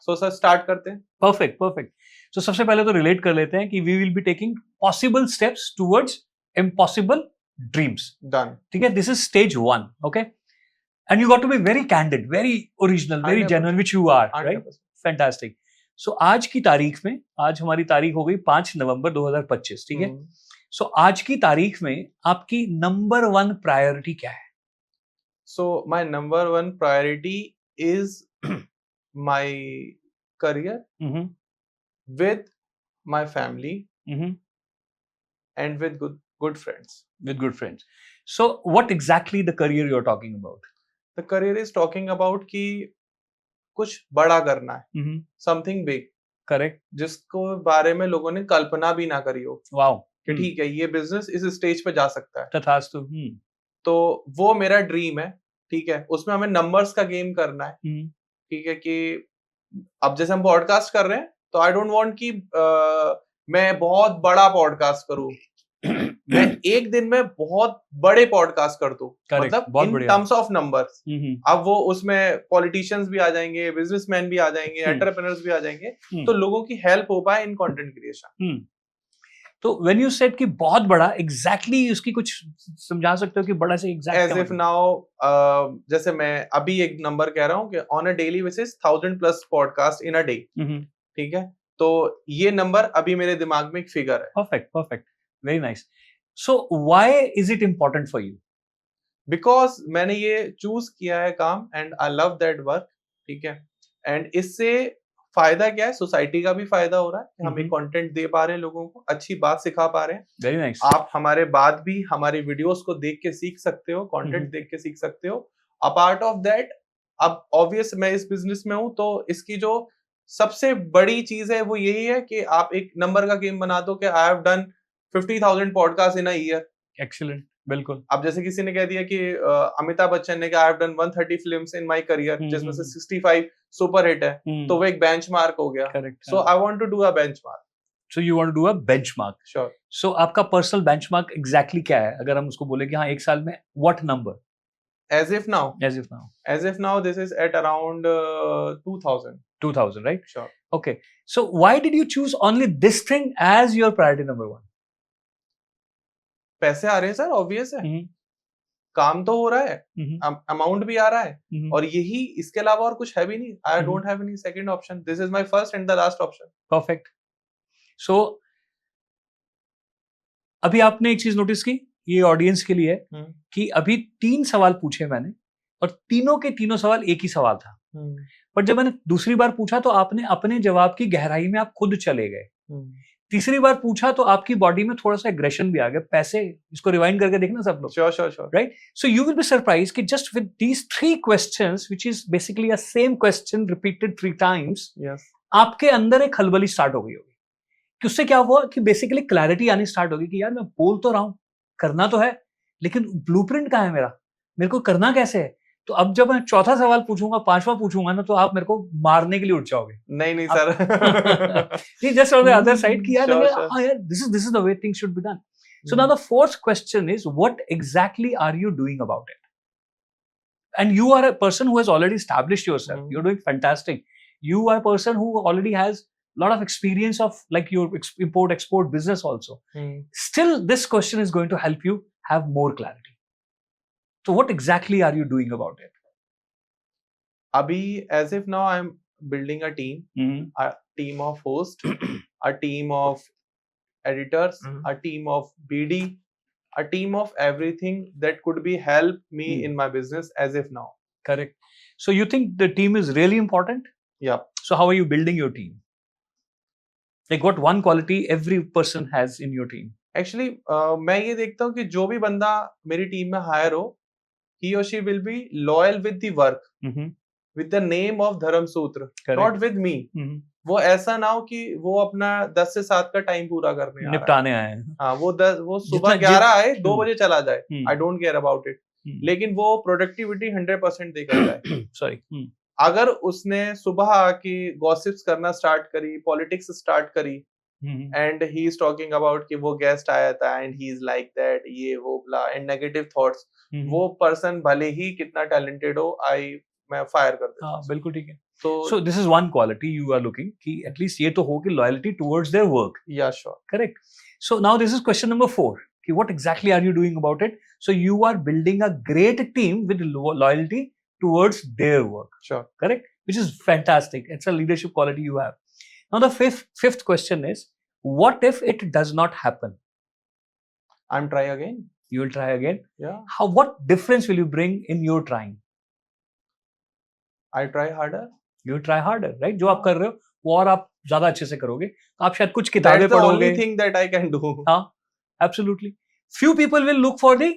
So sir start करते हैं। परफेक्ट। सो सबसे पहले तो रिलेट कर लेते हैं कि we will be taking possible steps towards impossible dreams. Done. ठीक है, this is stage 1। Okay, and you got to be very candid, very original, very genuine, which you are, right? Fantastic. So आज की तारीख में, आज हमारी तारीख हो गई 5 नवंबर 2025। ठीक है। सो आज की तारीख में आपकी नंबर 1 प्रायोरिटी क्या है? So my number 1 priority is my career with my family and with good friends. With good friends. So what exactly the career you're talking about? The career is talking about कि कुछ बड़ा करना है, something big. Correct. जिसको बारे में लोगों ने कल्पना भी ना करी हो। Wow. कि ठीक है, ये बिजनेस इस स्टेज पे जा सकता है। तथास्तु। तो वो मेरा ड्रीम है। ठीक है, उसमें हमें नंबर्स का गेम करना है। ठीक है, कि अब जैसे हम पॉडकास्ट कर रहे हैं, तो आई डोंट वांट कि मैं बहुत बड़ा पॉडकास्ट करूं। मैं एक दिन में बहुत बड़े पॉडकास्ट कर दूं, मतलब इन टर्म्स ऑफ नंबर्स। अब वो उसमें पॉलिटिशियंस भी आ जाएंगे, बिजनेसमैन भी आ जाएंगे, एंटरप्रेन्योर्स भी आ जाएंगे, तो लोगों की हेल्प हो पाए इन कंटेंट क्रिएशन। तो व्हेन यू सेड कि बहुत बड़ा, एग्जैक्टली उसकी कुछ समझा सकते हो कि बड़ा से एग्जैक्ट? एज इफ नाउ जैसे मैं अभी एक नंबर कह रहा हूँ कि on a daily basis 1000+ podcast in a day. ठीक है, तो ये नंबर अभी मेरे दिमाग में एक फिगर है। Perfect, very nice. So why is it important for you? Because मैंने ये चूज किया है काम, and I love that work. ठीक है, एंड इससे फायदा क्या है, सोसाइटी का भी फायदा हो रहा है कि हम एक कंटेंट दे पा रहे हैं लोगों को, अच्छी बात सिखा पा रहे हैं। Very nice. आप हमारे बाद भी हमारे वीडियोस को देख के सीख सकते हो, कंटेंट देख के सीख सकते हो। अपार्ट ऑफ दैट, अब ऑब्वियस मैं इस बिजनेस में हूं, तो इसकी जो सबसे बड़ी चीज है वो यही है कि आप एक नंबर का गेम बना दो कि I have done 50,000 podcast in a year. Excellent, बिल्कुल। अब जैसे किसी ने कह दिया कि अमिताभ बच्चन ने कहा I have done 130 films in my career, जिसमें से 65 सुपर हिट है, तो वो एक बेंचमार्क हो गया। Correct. So I want to do a benchmark. So you want to do a benchmark. Sure. So आपका पर्सनल बेंचमार्क एग्जैक्टली क्या है, अगर हम उसको बोले कि हाँ एक साल में what number? As if now, this is at around 2000. 2000, right? Sure. Okay. So why did you choose only this thing as your priority number one? पैसे आ रहे हैं सर, ऑब्वियस है। काम तो हो रहा है, अमाउंट भी आ रहा है, और यही, इसके अलावा और कुछ है भी नहीं। I don't have any second option, this is my first and the last option. Perfect. So अभी आपने एक चीज नोटिस की, ये ऑडियंस के लिए है, कि अभी 3 सवाल पूछे मैंने, और तीनों के तीनों सवाल एक ही सवाल था। पर जब मैंने दूसरी बार पूछा तो आपने अपने जवाब की गहराई में आप खुद चले गए। तीसरी बार पूछा तो आपकी बॉडी में थोड़ा सा एग्रेशन भी आ गया। पैसे, इसको रिवाइंड करके देखना सब लोग। Sure. Right? So you will be surprise कि just with these 3 questions, which is basically a same question repeated 3 times, आपके अंदर एक खलबली स्टार्ट हो गई होगी। कि उससे क्या हुआ कि बेसिकली क्लैरिटी आनी स्टार्ट होगी कि यार मैं बोल तो रहा हूं, करना तो है, लेकिन ब्लूप्रिंट कहाँ है मेरे को करना कैसे है? तो अब जब मैं चौथा सवाल पूछूंगा, 5वां पूछूंगा ना, तो आप मेरे को मारने के लिए उठ जाओगे। नहीं sir. Just on the other side कि यार यार this is the way things should be done. So now the fourth question is what exactly are you doing about it? And you are a person who has already established yourself. You're doing fantastic. You are a person who already has a lot of experience of like your import-export business also. Still, this question is going to help you have more clarity. So what exactly are you doing about it? Abhi, as if now I'm building a team of hosts, a team of editors, a team of BD, a team of everything that could be help me in my business as if now. Correct. So you think the team is really important? Yeah. So how are you building your team? Like what one quality every person has in your team? Actually, मैं ये देखता हूँ कि जो भी बंदा मेरी team में हायर हो, he or she will be loyal with the work, with the name of धर्म सूत्र, not with me. वो ऐसा ना हो कि वो अपना 10 से 7 का टाइम पूरा करने निपटाने आए हैं। हाँ, वो सुबह 11 आए, 2 बजे चला जाए, I don't care about it. लेकिन वो प्रोडक्टिविटी 100% देकर जाए। सॉरी। अगर उसने सुबह आके गॉसिप्स करना स्टार्ट करी, पॉलिटिक्स स्टार्ट करी, and he is talking about कि वो गेस्ट आया था and he is like that, ये वो ब्ला, एंड नेगेटिव थॉट्स, वो पर्सन भले ही कितना टैलेंटेड हो, मैं फायर कर देता हूं। बिल्कुल ठीक है। So this is one quality you are looking कि at least ये तो हो कि loyalty towards their work. Yeah, sure. Correct. So now this is question number 4 कि what exactly are you doing about it? So you are building a great team with loyalty towards their work. Sure. Correct. Which is fantastic. It's a leadership quality you have. Now the fifth question is, what if it does not happen? I'm try again. You will try again. Yeah. What difference will you bring in your trying? I try harder. You try harder, right? जो आप कर रहे हो वो और आप ज्यादा अच्छे से करोगे। आप शायद कुछ किताबें पढ़ोगे। That's the only thing that I can do. हाँ, absolutely. Few people will look for the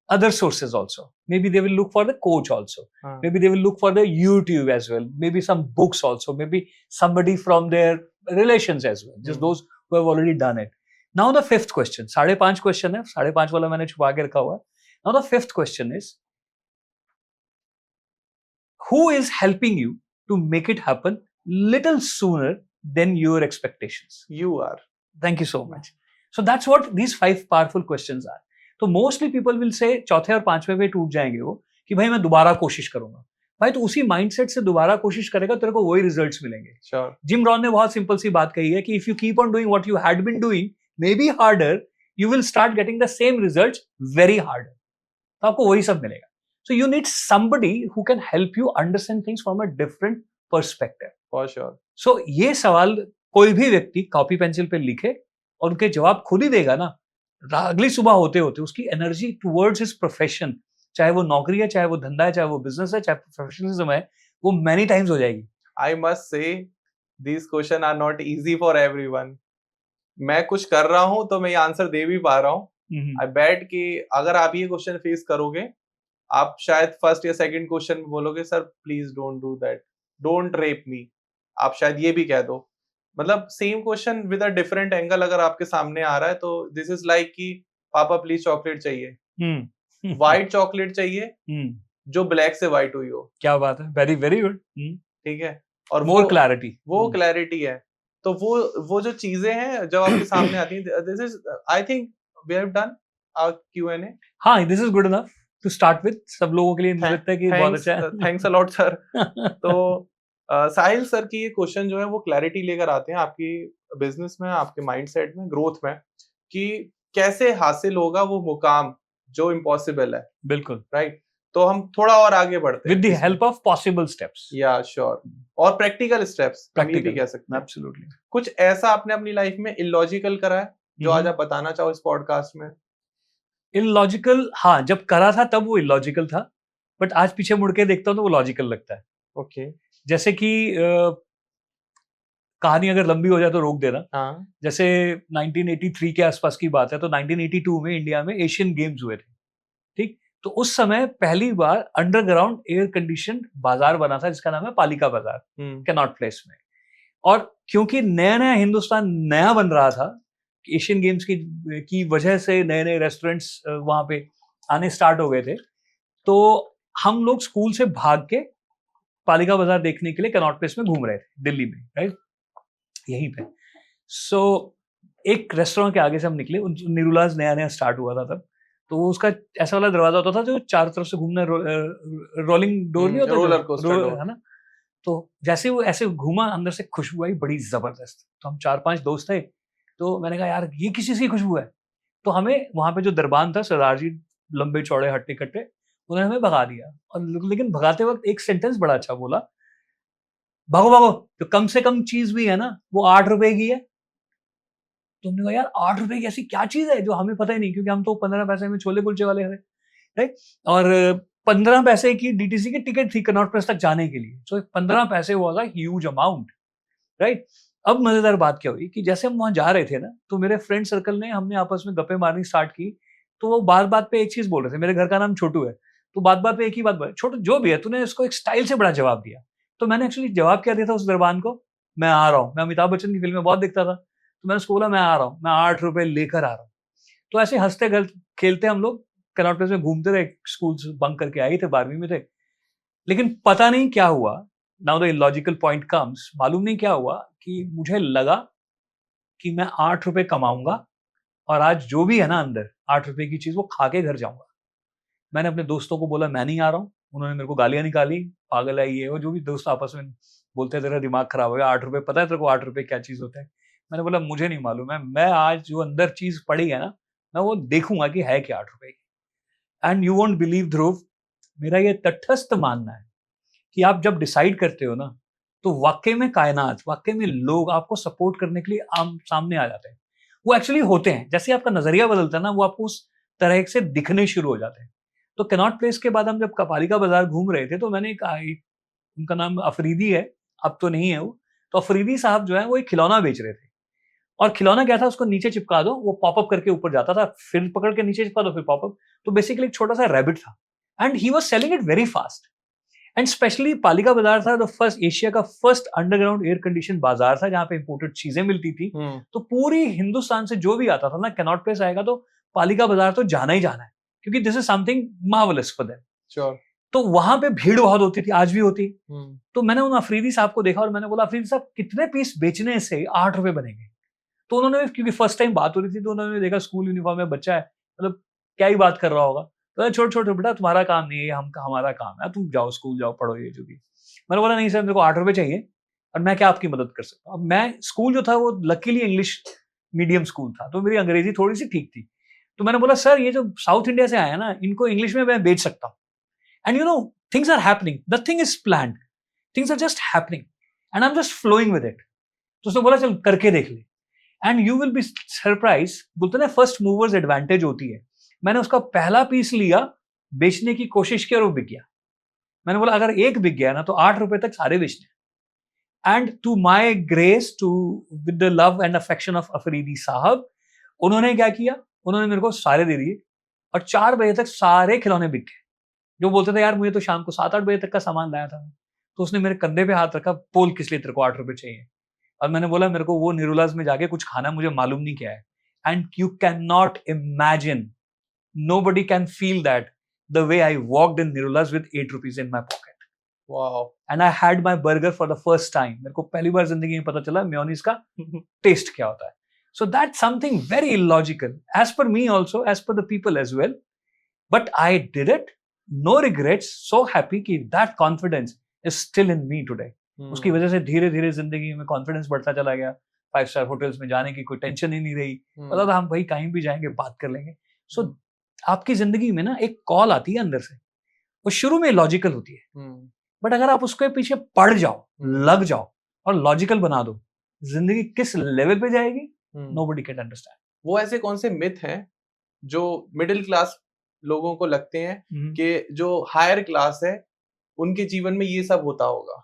other sources also. Maybe they will look for the coach also. Maybe they will look for the YouTube as well. Maybe some books also. Maybe somebody from their relations as well. Just those who have already done it. Now the 5th question. 5.5 question है. 5.5 वाला मैंने छुपा के रखा हुआ है. Now the 5th question is, who is helping you to make it happen little sooner than your expectations? You are. Thank you so much. So that's what these 5 powerful questions are. तो mostly people will say चौथे और 5वें पे टूट जाएंगे वो कि भाई मैं दोबारा कोशिश करूंगा। भाई तो उसी माइंडसेट से दोबारा कोशिश करेगा, तेरे को वही रिजल्ट्स मिलेंगे। Sure. जिम रॉन ने बहुत सिंपल सी बात कही है कि if you keep on doing what you had been doing, maybe harder, you will start getting the same results very harder. तो आपको वही सब मिलेगा। So you need somebody who can help you understand things from a different perspective. For sure. So ये सवाल कोई भी व्यक्ति कॉपी पेंसिल पे लिखे और उनके जवाब खुद ही देगा ना, अगली सुबह होते होते उसकी एनर्जी टुवर्ड्स हिज प्रोफेशन, चाहे वो नौकरी है, चाहे वो धंधा है, चाहे वो बिजनेस है, चाहे प्रोफेशनलिज्म है, वो मैनी टाइम्स हो जाएगी। I must say these question are not easy for everyone. मैं कुछ कर रहा हूँ तो मैं ये आंसर दे भी पा रहा हूँ। आई बेट कि अगर आप ये क्वेश्चन फेस करोगे, आप शायद फर्स्ट या सेकंड क्वेश्चन में बोलोगे sir please don't do that, don't rep me, आप शायद ये भी कह दो। मतलब same question with a different angle अगर आपके सामने आ रहा है तो दिस इज लाइक कि पापा प्लीज चॉकलेट चाहिए, व्हाइट चॉकलेट चाहिए जो ब्लैक से व्हाइट हुई हो। क्या बात है, वेरी वेरी गुड। ठीक है, और मोर क्लैरिटी, वो क्लैरिटी है। तो वो जो चीजें हैं जब आपके सामने आती हैं, this is I think we have done our Q&A। हाँ, this is good enough to start with. सब लोगों के लिए मुझे लगता है कि बहुत अच्छा है। Thanks a lot sir. तो साहिल सर की ये क्वेश्चन जो है वो क्लैरिटी लेकर आते हैं आपकी बिजनेस में, आपके माइंडसेट में, ग्रोथ में, कि कैसे हासिल होगा वो मुकाम जो इम्पॉसिबल है। बिल्कुल राइट। तो हम थोड़ा और आगे बढ़ते हैं with the help of possible steps. या श्योर, और प्रैक्टिकल स्टेप्स हम ये भी कह सकते हैं। एब्सोल्युटली। कुछ ऐसा आपने अपनी लाइफ में इलॉजिकल करा है जो आज आप बताना चाहो इस पॉडकास्ट में? इलॉजिकल, हाँ, जब करा था तब वो इलॉजिकल था, बट आज पीछे मुड़ के देखता हूँ तो वो लॉजिकल लगता है। ओके। जैसे कि कहानी अगर लंबी हो जाए तो रोक देना। हाँ। जैसे 1983 के आसपास की बात है, तो 1982 में इंडिया में एशियन गेम्स हुए थे। ठीक, तो उस समय पहली बार अंडरग्राउंड एयर कंडीशन बाजार बना था जिसका नाम है पालिका बाजार, कैनॉट प्लेस में। और क्योंकि नया नया हिंदुस्तान नया बन रहा था, एशियन गेम्स की वजह से नए नए रेस्टोरेंट्स वहां पे आने स्टार्ट हो गए थे, तो हम लोग स्कूल से भाग के पालिका बाजार देखने के लिए कैनॉट प्लेस में घूम रहे थे दिल्ली में, राइट, यहीं पे। सो एक रेस्टोरेंट के आगे से हम निकले, निरुलाज नया नया स्टार्ट हुआ था तब, तो उसका ऐसा वाला दरवाजा होता था जो चारों तरफ से घूमना, रोलिंग डोर नहीं होता, रोलर कोस्टर डोर, है ना। तो जैसे वो ऐसे घूमा, अंदर से खुशबू आई बड़ी जबरदस्त। तो हम 4-5 दोस्त थे, तो मैंने कहा यार ये किसी की खुशबू है। तो हमें वहां पे जो दरबान था, सरदार जी लंबे चौड़े हट्टे कट्टे, उन्होंने हमें भगा दिया। और लेकिन भगाते वक्त एक सेंटेंस बड़ा अच्छा बोला, भागो भागो, तो कम से कम चीज भी है ना वो 8 रुपए की है। तो हमने कहा यार 8 रुपए की ऐसी क्या चीज है जो हमें पता ही नहीं, क्योंकि हम तो 15 पैसे में छोले कुलचे वाले थे, राइट। और 15 पैसे की डीटीसी की टिकट थी कनॉट प्लेस तक जाने के लिए। तो 15 पैसे was a huge amount, right. अब मजेदार बात क्या हुई कि जैसे हम वहां जा रहे थे ना, तो मेरे फ्रेंड सर्कल ने, हमने आपस में गप्पे मारनी स्टार्ट की। तो वो बात बात पे एक चीज बोल रहे थे, मेरे घर का नाम छोटू है, तो बात बात पे एक ही बात बोले, छोटू जो भी है तूने इसको एक स्टाइल से बड़ा जवाब दिया। तो मैंने एक्चुअली जवाब क्या दिया था उस दरबान को, मैं आ रहा हूँ। मैं अमिताभ बच्चन की फिल्म में बहुत दिखता था, तो मैंने उसको बोला मैं आ रहा हूँ, मैं 8 रुपए लेकर आ रहा हूँ। तो ऐसे हंसते खेलते हम लोग कनॉट प्लेस में घूमते रहे, स्कूल से बंक करके आए थे, 12वीं में थे। लेकिन पता नहीं क्या हुआ, now the illogical point comes, मालूम नहीं क्या हुआ कि मुझे लगा कि मैं 8 रुपए कमाऊंगा और आज जो भी है ना अंदर 8 रुपए की चीज वो खा के घर जाऊंगा। मैंने अपने दोस्तों को बोला मैं नहीं आ रहा हूँ, उन्होंने मेरे को गालियां निकाली, पागल है ये वो, जो भी दोस्त आपस में बोलते हैं तेरा दिमाग खराब हो गया, 8 रुपए पता है तेरे को 8 रुपए क्या चीज होता है। मैंने बोला मुझे नहीं मालूम है, मैं आज जो अंदर चीज पड़ी है ना, मैं वो देखूंगा कि है क्या 8 रुपए की। एंड यू वोंट बिलीव ध्रुव, मेरा ये तटस्थ मानना है कि आप जब डिसाइड करते हो ना, तो वाकई में कायनात, वाकई में लोग आपको सपोर्ट करने के लिए सामने आ जाते हैं। वो एक्चुअली होते हैं, जैसे आपका नजरिया बदलता है ना, वो आपको उस तरह से दिखने शुरू हो जाते हैं। तो कैनॉट प्लेस के बाद हम जब पालिका बाजार घूम रहे थे, तो मैंने उनका नाम अफरीदी है, अब तो नहीं है वो, तो अफरीदी साहब जो है वो एक खिलौना बेच रहे थे। और खिलौना क्या था, उसको नीचे चिपका दो वो पॉपअप करके ऊपर जाता था, फिर पकड़ के नीचे चिपका दो फिर पॉपअप। तो बेसिकली एक छोटा सा रैबिट था, and he was selling it very fast. And specially पालिका बाजार था तो फर्स्ट एशिया का फर्स्ट अंडरग्राउंड एयर कंडीशन बाजार था जहां पे इंपोर्टेड चीजें मिलती थी। तो पूरी हिंदुस्तान से जो भी आता था ना, कैनॉट प्लेस आएगा तो पालिका बाजार तो जाना ही जाना है, क्योंकि this is something marvellous for them. Sure. तो वहां पे भीड़ बहुत होती थी, आज भी होती। तो मैंने उन अफरीदी साहब को देखा और मैंने बोला अफरीदी साहब कितने पीस बेचने से 8 रुपए बनेंगे। तो उन्होंने, क्योंकि फर्स्ट टाइम बात हो रही थी, तो उन्होंने देखा स्कूल यूनिफॉर्म में बच्चा है, मतलब क्या ही बात कर रहा होगा। तो छोटे छोटे बेटा तुम्हारा काम नहीं है, हमारा काम है, तुम जाओ स्कूल जाओ पढ़ो ये जो भी। मैंने बोला नहीं सर मेरे को 8 रुपए चाहिए और मैं क्या आपकी मदद कर सकता हूँ। अब मैं स्कूल जो था वो लकीली इंग्लिश मीडियम स्कूल था, तो मेरी अंग्रेजी थोड़ी सी ठीक थी। तो मैंने बोला सर ये जो साउथ इंडिया से आया ना, इनको इंग्लिश में मैं बेच सकता हूँ। And you know things are happening, nothing is planned, things are just happening and I am just flowing with it. तो उसने बोला चल करके देख ले, and you will be surprise. बोलते ना फर्स्ट मूवर्स एडवांटेज होती है। मैंने उसका पहला पीस लिया, बेचने की कोशिश की और वो बिक गया। मैंने बोला अगर एक बिक गया ना तो 8 रुपए तक सारे बेचने। And to my grace, to with the love and affection of Afridi साहब, उन्होंने क्या किया, उन्होंने मेरे को सारे दे दिए और 4 बजे तक सारे खिलौने बिक गए। जो बोलते थे यार मुझे तो शाम को 7-8 बजे तक का सामान लाया था, तो उसने मेरे कंधे पे हाथ रखा, बोल किस लिए तेरे को 8 रुपए चाहिए। और मैंने बोला मेरे को वो निरुलाज में जाके कुछ खाना, मुझे मालूम नहीं क्या है। And you can not imagine, nobody can feel that the way I walked in Nirulas with 8 rupees in my pocket. Wow. And I had my burger for the first time. मेरे को पहली बार जिंदगी में पता चला मेयोनीज का test क्या होता है. So that's something very illogical, as per me also, as per the people as well. But I did it, no regrets, so happy कि that confidence is still in me today. उसकी वजह से धीरे धीरे जिंदगी में कॉन्फिडेंस बढ़ता चला गया. 5-star होटल्स में जाने की कोई टेंशन ही नहीं रही. पता था हम भाई कहीं भी जाएंगे बात कर लेंगे. So आपकी जिंदगी में ना एक कॉल आती है अंदर से, वो शुरू में लॉजिकल होती है, बट अगर आप उसके पीछे पड़ जाओ, लग जाओ और लॉजिकल बना दो, जिंदगी किस लेवल पे जाएगी, नोबडी कैन अंडरस्टैंड. वो ऐसे कौन से मिथ हैं जो मिडिल क्लास लोगों को लगते हैं कि जो हायर क्लास है उनके जीवन में ये सब होता होगा?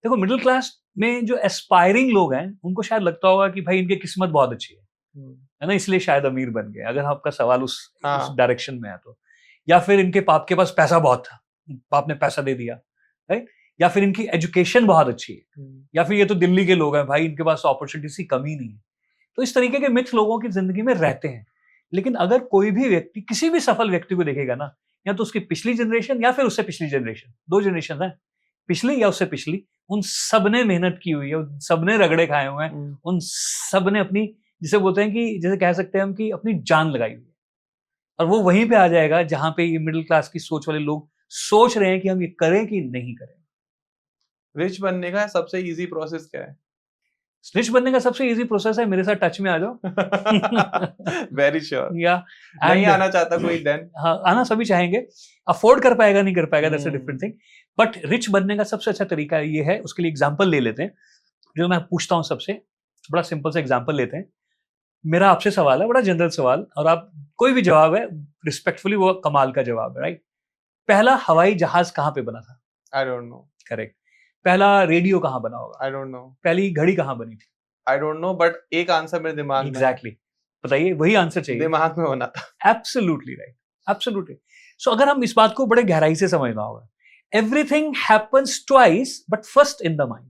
देखो मिडिल क्लास में जो एस्पायरिंग लोग हैं उनको शायद लगता होगा कि भाई इनकी किस्मत बहुत अच्छी है ना, इसलिए शायद अमीर बन गए, अगर आपका सवाल उस डायरेक्शन में है तो. या फिर इनके बाप के पास पैसा बहुत था, बाप ने पैसा दे दिया, राइट. या फिर इनकी एजुकेशन बहुत अच्छी है, या फिर ये तो दिल्ली के लोग हैं भाई, इनके पास अपॉर्चुनिटीज की कमी नहीं है. तो इस तरीके के मिथ लोगों की जिंदगी में रहते हैं. लेकिन अगर कोई भी व्यक्ति किसी भी सफल व्यक्ति को देखेगा ना, या तो उसकी पिछली जनरेशन या फिर उससे पिछली जनरेशन, 2 जनरेशन है, पिछली या उससे पिछली, उन सबने मेहनत की हुई है, उन सबने रगड़े खाए हुए हैं, उन सबने अपनी, जिसे बोलते हैं कि जैसे कह सकते हैं हम कि अपनी जान लगाई हुई है. और वो वहीं पे आ जाएगा जहां पे ये मिडिल क्लास की सोच वाले लोग सोच रहे हैं कि हम ये करें कि नहीं करें. रिच बनने का सबसे इजी प्रोसेस क्या है? रिच बनने का सबसे इजी प्रोसेस है मेरे साथ टच में आ जाओ. Very sure. या नहीं आना चाहता कोई देन? हाँ, आना सभी चाहेंगे, अफोर्ड कर पाएगा नहीं कर पाएगा, that's a different thing. But rich बनने का सबसे अच्छा तरीका ये है, उसके लिए एग्जांपल ले लेते हैं जो मैं पूछता हूं सबसे. बड़ा सिंपल सा एग्जांपल लेते हैं. मेरा आपसे सवाल है, बड़ा जनरल सवाल, और आप कोई भी जवाब है रिस्पेक्टफुली, वो कमाल का जवाब है, राइट. पहला हवाई जहाज कहाँ पे बना था? I don't know. करेक्ट. पहला रेडियो कहाँ बना होगा? I don't know. पहली घड़ी कहाँ बनी थी? आई डोंट नो, बट एक आंसर मेरे दिमाग में. एग्जैक्टली. बताइए, वही आंसर चाहिए. दिमाग में होना था. Absolutely right, absolutely. सो अगर हम इस बात को बड़े गहराई से समझना होगा, everything happens twice but first in the mind.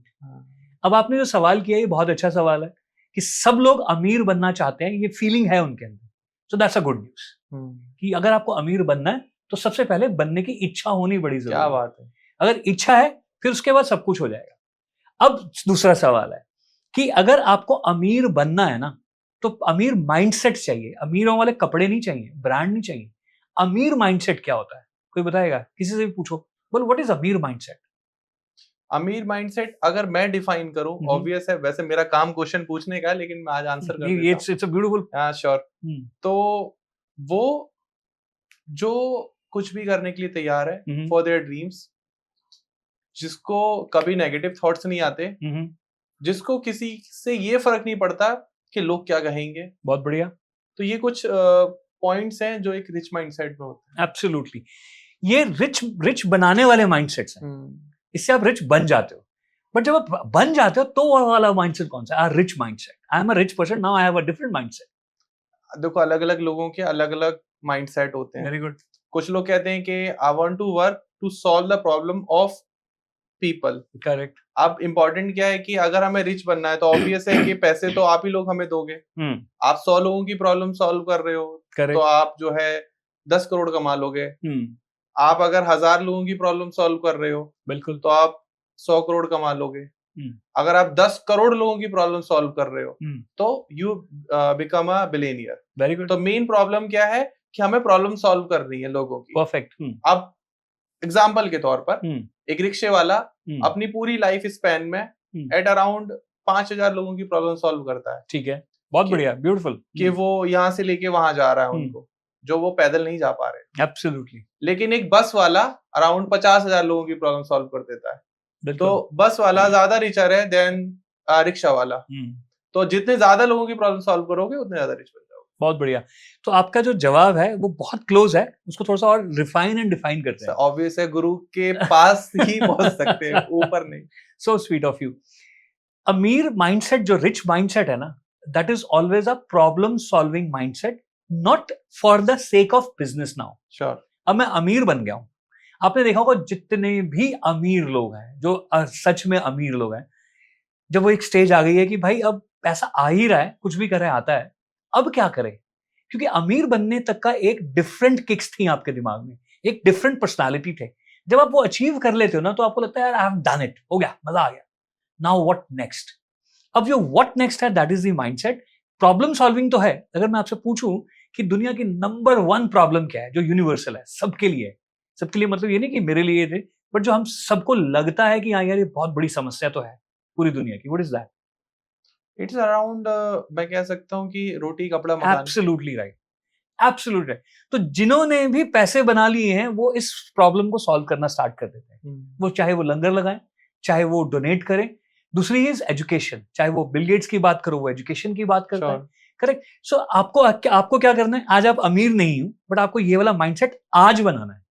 अब आपने जो सवाल किया ये बहुत अच्छा सवाल है कि सब लोग अमीर बनना चाहते हैं, ये फीलिंग है उनके अंदर. So that's a good news कि अगर आपको अमीर बनना है तो सबसे पहले बनने की इच्छा होनी बड़ी जरूरी है. क्या बात है. अगर इच्छा है फिर उसके बाद सब कुछ हो जाएगा. अब दूसरा सवाल है कि अगर आपको अमीर बनना है ना, तो अमीर माइंडसेट चाहिए. अमीरों वाले कपड़े नहीं चाहिए, ब्रांड नहीं चाहिए. अमीर माइंडसेट क्या होता है, कोई बताएगा? किसी से भी पूछो, बोल व्हाट इज अमीर माइंडसेट. अमीर माइंडसेट अगर मैं डिफाइन करूं, ऑब्वियस है, वैसे मेरा काम क्वेश्चन पूछने का है, लेकिन मैं आज आंसर कर देता हूं. It's a beautiful. हां श्योर. तो वो जो कुछ भी करने के लिए तैयार है फॉर देयर ड्रीम्स, जिसको कभी नेगेटिव थॉट्स नहीं आते, जिसको किसी से ये फर्क नहीं पड़ता कि लोग क्या कहेंगे. बहुत बढ़िया. तो ये कुछ पॉइंट्स हैं जो एक रिच माइंडसेट में होते हैं. एब्सोल्युटली. ये रिच बनाने वाले माइंडसेट्स हैं. इससे आप रिच बन जाते हो. बट जब आप बन जाते हो तो वो वाला माइंडसेट कौन सा? Rich mindset. I am a rich person, now I have a different mindset. देखो अलग अलग लोगों के अलग अलग माइंडसेट होते हैं. Very good. कुछ लोग कहते हैं कि I want to work to solve the problem of people. Correct. अब इम्पोर्टेंट क्या है कि अगर हमें रिच बनना है तो ऑब्वियस है कि पैसे तो आप ही लोग हमें दोगे. आप 100 लोगों की प्रॉब्लम सॉल्व कर रहे हो, तो आप जो है 10 करोड़ कमा लोगे. आप अगर 1000 लोगों की प्रॉब्लम सॉल्व कर रहे हो, बिल्कुल, तो आप 100 करोड़ कमा लोगे. अगर आप 10 करोड़ लोगों की प्रॉब्लम सॉल्व कर रहे हो, तो you become a billionaire. Very good. तो मेन प्रॉब्लम क्या है कि हमें प्रॉब्लम सॉल्व करनी है लोगों की. परफेक्ट. अब एग्जाम्पल के तौर पर एक रिक्शे वाला अपनी पूरी लाइफ स्पैन में एट अराउंड 5000 लोगों की प्रॉब्लम सॉल्व करता है. ठीक है, बहुत बढ़िया, ब्यूटीफुल. कि वो यहाँ से लेके वहां जा रहा है उनको, जो वो पैदल नहीं जा पा रहे. एब्सोल्युटली. लेकिन एक बस वाला अराउंड 50,000 लोगों की प्रॉब्लम सॉल्व कर देता है. तो बस वाला ज्यादा रिचर है देन रिक्शा वाला. तो जितने ज्यादा लोगों की प्रॉब्लम सॉल्व करोगे उतने ज्यादा रिच बन जाओगे. बहुत बढ़िया। तो आपका जो जवाब है वो बहुत क्लोज है, उसको थोड़ा सा और रिफाइन एंड डिफाइन करते हैं। ऑब्वियस है, गुरु के पास ही पहुंच सकते हैं, ऊपर नहीं। So sweet of you. अमीर माइंडसेट, जो रिच माइंडसेट है ना, that is always a problem solving mindset, not for the sake of business now. Sure. अब मैं अमीर बन गया हूं, आपने देखा होगा जितने भी अमीर लोग हैं, जो सच में अमीर लोग हैं, जब वो एक स्टेज आ गई है कि भाई अब पैसा आ ही रहा है, कुछ भी करे आता है, अब क्या करें? क्योंकि अमीर बनने तक का एक डिफरेंट किक्स थी आपके दिमाग में, एक डिफरेंट पर्सनालिटी थे। जब आप वो अचीव कर लेते हो ना, तो आपको लगता है यार आई हैव डन इट, हो गया, मजा आ गया, नाउ व्हाट नेक्स्ट। अब जो व्हाट नेक्स्ट है, that is the mindset. Problem solving तो है। अगर मैं आपसे पूछूं कि दुनिया की नंबर 1 प्रॉब्लम क्या है, जो यूनिवर्सल है, सबके लिए है, सबके लिए मतलब ये नहीं कि मेरे लिए थे, बट जो हम सबको लगता है कि हाँ यार ये बहुत बड़ी समस्या तो है पूरी दुनिया की, what is that? It's around, मैं कह सकता हूँ कि रोटी कपड़ा मकान। Absolutely right, absolutely right. तो जिन्होंने भी पैसे बना लिए हैं, वो इस प्रॉब्लम को सॉल्व करना स्टार्ट कर देते हैं। वो चाहे वो लंगर लगाएं, चाहे वो डोनेट करें। दूसरी इज एजुकेशन, चाहे वो बिल गेट्स की बात करो, वो एजुकेशन की बात करता है। करेक्ट। सो आपको क्या करना है, आज आप अमीर नहीं हो, बट आपको ये वाला माइंडसेट आज बनाना है।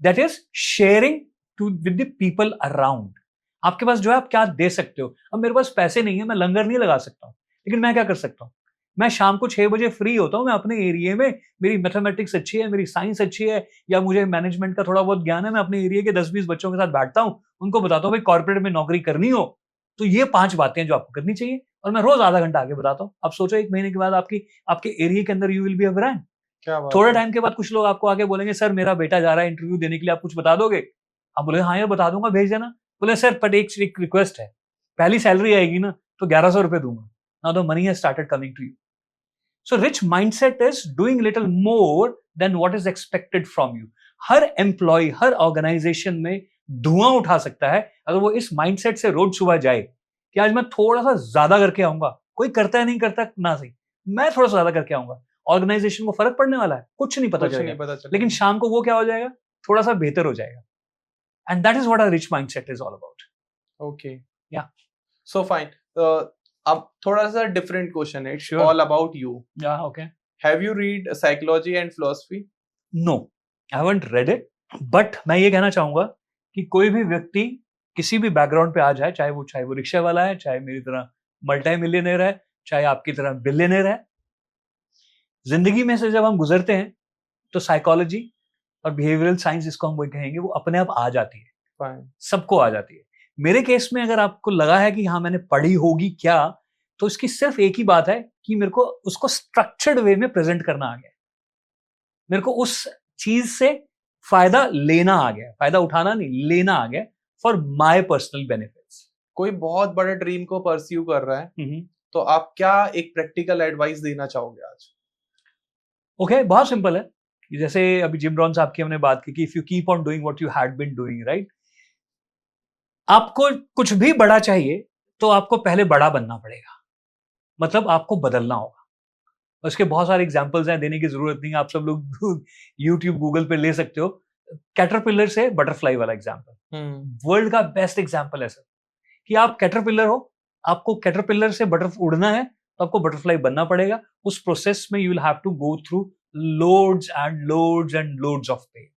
That is sharing to with the people around. आपके पास जो है आप क्या दे सकते हो। अब मेरे पास पैसे नहीं है, मैं लंगर नहीं लगा सकता हूँ, लेकिन मैं क्या कर सकता हूँ, मैं शाम को 6 बजे फ्री होता हूँ, मैं अपने एरिया में, मेरी मैथमेटिक्स अच्छी है, मेरी साइंस अच्छी है, या मुझे मैनेजमेंट का थोड़ा बहुत ज्ञान है, मैं अपने एरिया के 10-20 बच्चों के साथ बैठता हूँ, उनको बताता हूँ भाई कॉर्पोरेट में नौकरी करनी हो तो ये 5 बातें हैं जो आपको करनी चाहिए, और मैं रोज आधा घंटा आगे बताता हूँ। अब सोचो 1 महीने के बाद आपके एरिया के अंदर you will be a brand. थोड़े टाइम के बाद कुछ लोग आपको आके बोलेंगे सर मेरा बेटा जा रहा है इंटरव्यू देने के लिए, आप कुछ बता दोगे? आप बोले हाँ यार बता दूंगा, भेज देना। बोले सर बट एक रिक्वेस्ट है, पहली सैलरी आएगी ना तो 1100 रुपए दूंगा। Now the money has started coming to you. So rich mindset is doing little more than what is expected from you. हर एम्प्लॉय, हर ऑर्गेनाइजेशन में धुआं उठा सकता है अगर वो इस माइंडसेट से रोज सुबह जाए कि आज मैं थोड़ा सा ज्यादा करके आऊंगा। कोई करता है नहीं करता ना सही, मैं थोड़ा सा ज्यादा करके आऊंगा, ऑर्गेनाइजेशन को फर्क पड़ने वाला है, कुछ नहीं पता चलेगा, लेकिन शाम को वो क्या हो जाएगा, थोड़ा सा बेहतर हो जाएगा। And that is what a rich mindset is all about. Okay, yeah so fine. अब थोड़ा सा डिफरेंट क्वेश्चन है, it's all about you. Yeah okay, have you read psychology and philosophy? No, I haven't read it, but मैं ये कहना चाहूंगा कि कोई भी व्यक्ति किसी भी बैकग्राउंड पे आ जाए, चाहे वो रिक्शा वाला है, चाहे मेरी तरह मल्टी मिलियनेयर है, चाहे आपकी तरह बिलियनेयर है, जिंदगी में से जब हम गुजरते हैं तो साइकोलॉजी और बिहेवियरल साइंस, जिसको हम कहेंगे, वो अपने आप आ जाती है, सबको आ जाती है। मेरे केस में अगर आपको लगा है कि हाँ मैंने पढ़ी होगी क्या, तो इसकी सिर्फ एक ही बात है कि मेरे को उसको स्ट्रक्चर्ड वे में प्रेजेंट करना आ गया, मेरे को उस चीज से फायदा लेना आ गया, फायदा उठाना नहीं, लेना आ गया फॉर माय पर्सनल बेनिफिट्स। कोई बहुत बड़े ड्रीम को परस्यू कर रहा है, तो आप क्या एक प्रैक्टिकल एडवाइस देना चाहोगे आज? ओके, बहुत सिंपल है। जैसे अभी जिम रॉन साहब की हमने बात की कि if you keep on doing what you had been doing, right, आपको कुछ भी बड़ा चाहिए तो आपको पहले बड़ा बनना पड़ेगा, मतलब आपको बदलना होगा। उसके बहुत सारे एग्जांपल्स हैं, देने की जरूरत नहीं, आप सब लोग यूट्यूब गूगल पे ले सकते हो। कैटरपिलर से बटरफ्लाई वाला एग्जांपल वर्ल्ड का बेस्ट एग्जांपल है सर, कि आप कैटरपिलर हो, आपको कैटरपिलर से उड़ना है तो आपको बटरफ्लाई बनना पड़ेगा। उस प्रोसेस में you will have to go through loads and loads and loads of pain.